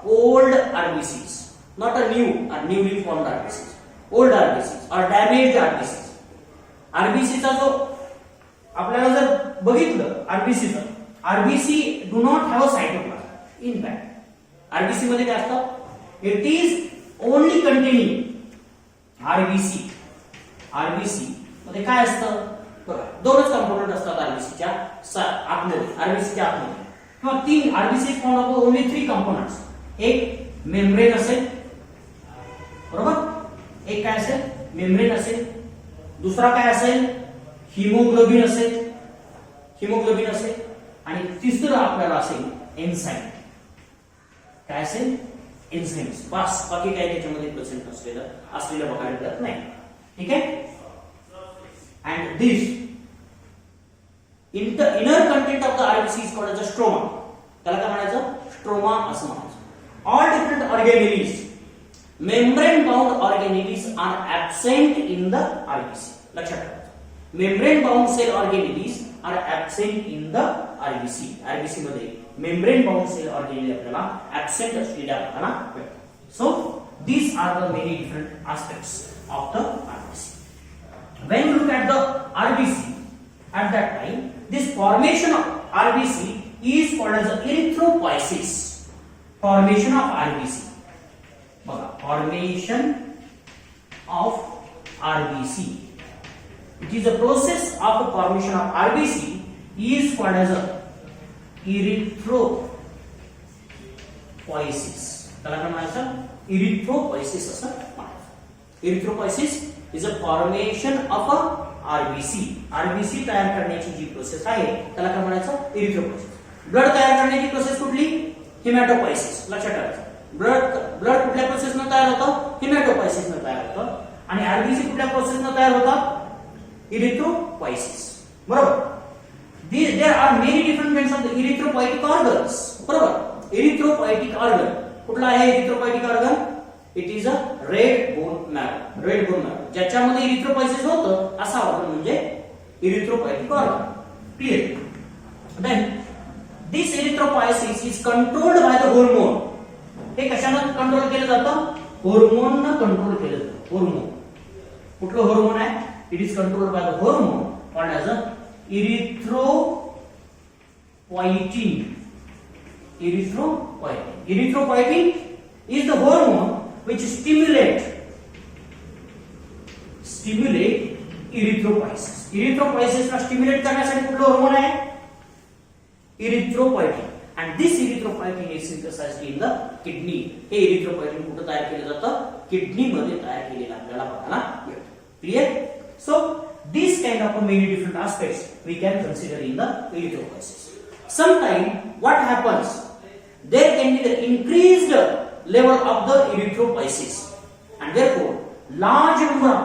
A: old RBCs, not a newly formed RBCs, old RBCs or damaged RBCs. RBC चा जो आपल्याला जर बघितलं RBC do not have a cytoplasm. In fact, RBC मध्ये काय असतं? It is only containing RBC मध्ये काय असतं? दोनच कंपोनेंट असतात आरबीसीच्या आतमध्ये किंवा तीन. RBC form of only 3 components. एक मेम्ब्रेन असेल, बरोबर? एक काय असेल? मेम्ब्रेन असेल. दुसरा काय असेल, हिमोग्लोबिन असेल, हिमोग्लोबिन असेल, आणि तिसरं आपल्याला असेल एन्झाईम. काय असेल, एन्झाईम्स. बस, बाकी काय त्याच्यामध्ये प्रेझेंट असलेलं बघायला मिळत नाही. ठीक आहे. And this inner content of the RBC is called as a stroma. त्याला काय म्हणायचं, स्ट्रोमा असं म्हणायचं. All different organelles, membrane bound organelles are absent in the RBC. लक्षात ठेवा, membrane bound cell organelles are absent in the RBC. RBC मध्ये membrane bound cell organelle आपल्याला absent असलेल्या आपल्याला भेटतात. So these are the many different aspects of the RBC. When you look at the RBC at that time, this formation of RBC is called as erythropoiesis. Formation of RBC. Formation of RBC. It is a process of formation of RBC is called as erythropoiesis. त्याला काय म्हणायचं, erythropoiesis असं म्हणायचं. Erythropoiesis is a formation of a RBC. RBC तयार करण्याची जी process आहे त्याला काय म्हणायचं, इरिथ्रोपोइसिस. ब्लड तयार करण्याची प्रोसेस कुठली, हिमॅटोपोइसिस. लक्षात ठेवायचं, ब्लड कुठल्या प्रोसेसनं तयार होतं, हिमॅटोपोइसिसनं तयार होतं. आणि आरबीसी कुठल्या प्रोसेसनं तयार होतं, इरिथ्रोपोइसिस. बरोबर. There are many different kinds of the erythropoietic organs. बरोबर. इरिथ्रोपोइटिक ऑर्गन कुठला आहे, erythropoietic organ, it is a red bone marrow. Red bone marrow ज्याच्यामध्ये इरिथ्रोपोइसिस होतं असा ऑर्गन म्हणजे erythropoietic organ. Clear. Then this erythropoiesis is controlled by the hormone. हे कशाने control केलं जातं, हार्मोनने कंट्रोल केलं जातं. हार्मोन, कुठलं हार्मोन आहे, it is controlled by the hormone called as a erythropoietin. Erythropoietin. Erythropoietin is the hormone which stimulate erythropoiesis. erythropoiesis ला stimulate करण्यासाठी कुठलं हार्मोन आहे, erythropoietin. and this erythropoietin is synthesized in the kidney. हे erythropoietin कुठे तयार केलं जातं, kidney मध्ये तयार केलेलं आपल्याला बघायला मिळतं. Clear. so these kind of many different aspects we can consider in the erythropoiesis. Sometimes what happens, there can be the increased level of the erythropoiesis and therefore large number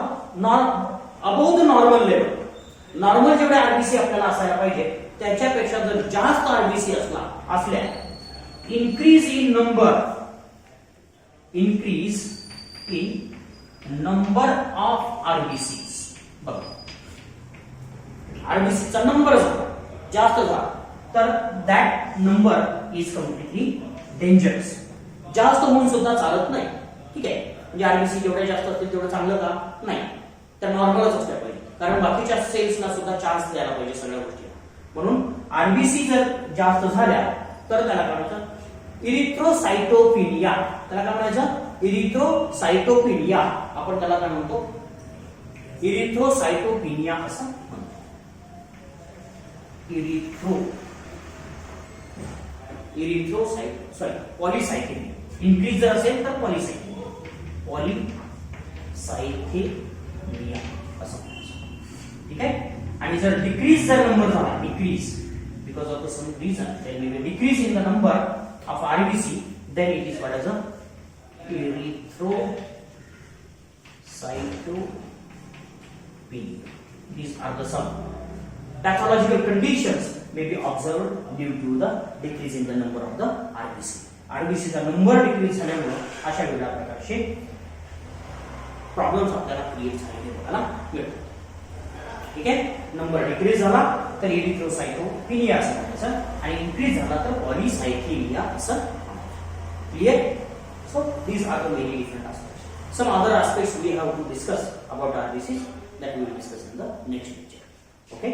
A: above the normal level. Normal जेवढे RBC आपल्याला असायला पाहिजे त्याच्यापेक्षा जर जास्त RBC असल्या, increase in number of RBCs. बघा, आरबीसीचा number जास्त झाला तर that number is completely dangerous. जास्त होऊन सुद्धा चालत नाही. ठीक आहे. म्हणजे आरबीसी जेवढे जास्त असतील तेवढं चांगलं का, नाही, तर नॉर्मलच असल्या पाहिजे. कारण बाकीच्या सेल्सना सुद्धा चान्स द्यायला पाहिजे सगळ्या गोष्टी. म्हणून आरबीसी जर जास्त झाल्या तर त्याला काय म्हणायचं, इरिथ्रोसाइटोपिनिया. त्याला काय म्हणायचं, इरिथ्रोसाइटोपिनिया. आपण त्याला काय म्हणतो, इरिथ्रोसाइटोपिनिया असं म्हणतो. पॉलिसायथेमिया. इन्क्रीज जर असेल तर पॉलिसायथेमिया असं म्हणायचं. ठीक आहे. आणि जर डिक्रीज जर नंबर झाला, decrease because of some reason, then we will decrease in the number of RBC, then it is called as a erythrocytopenia. These are the some pathological conditions may be observed due to the decrease in the number of the RBC. RBC चा number decrease झाल्यामुळे अशा वेगळ्या प्रकारचे problems आपल्याला create झालेले बघायला मिळतात. ठीक आहे. नंबर डिक्रीज झाला तर इरिथ्रोसाइटोपिनिया असं म्हणायचं आणि इन्क्रीज झाला तर पॉलिसायथेमिया असं म्हणायचं. Clear. So these are the many different aspects. Some other aspects we have to discuss about RBCs that we will discuss in the next lecture. Okay.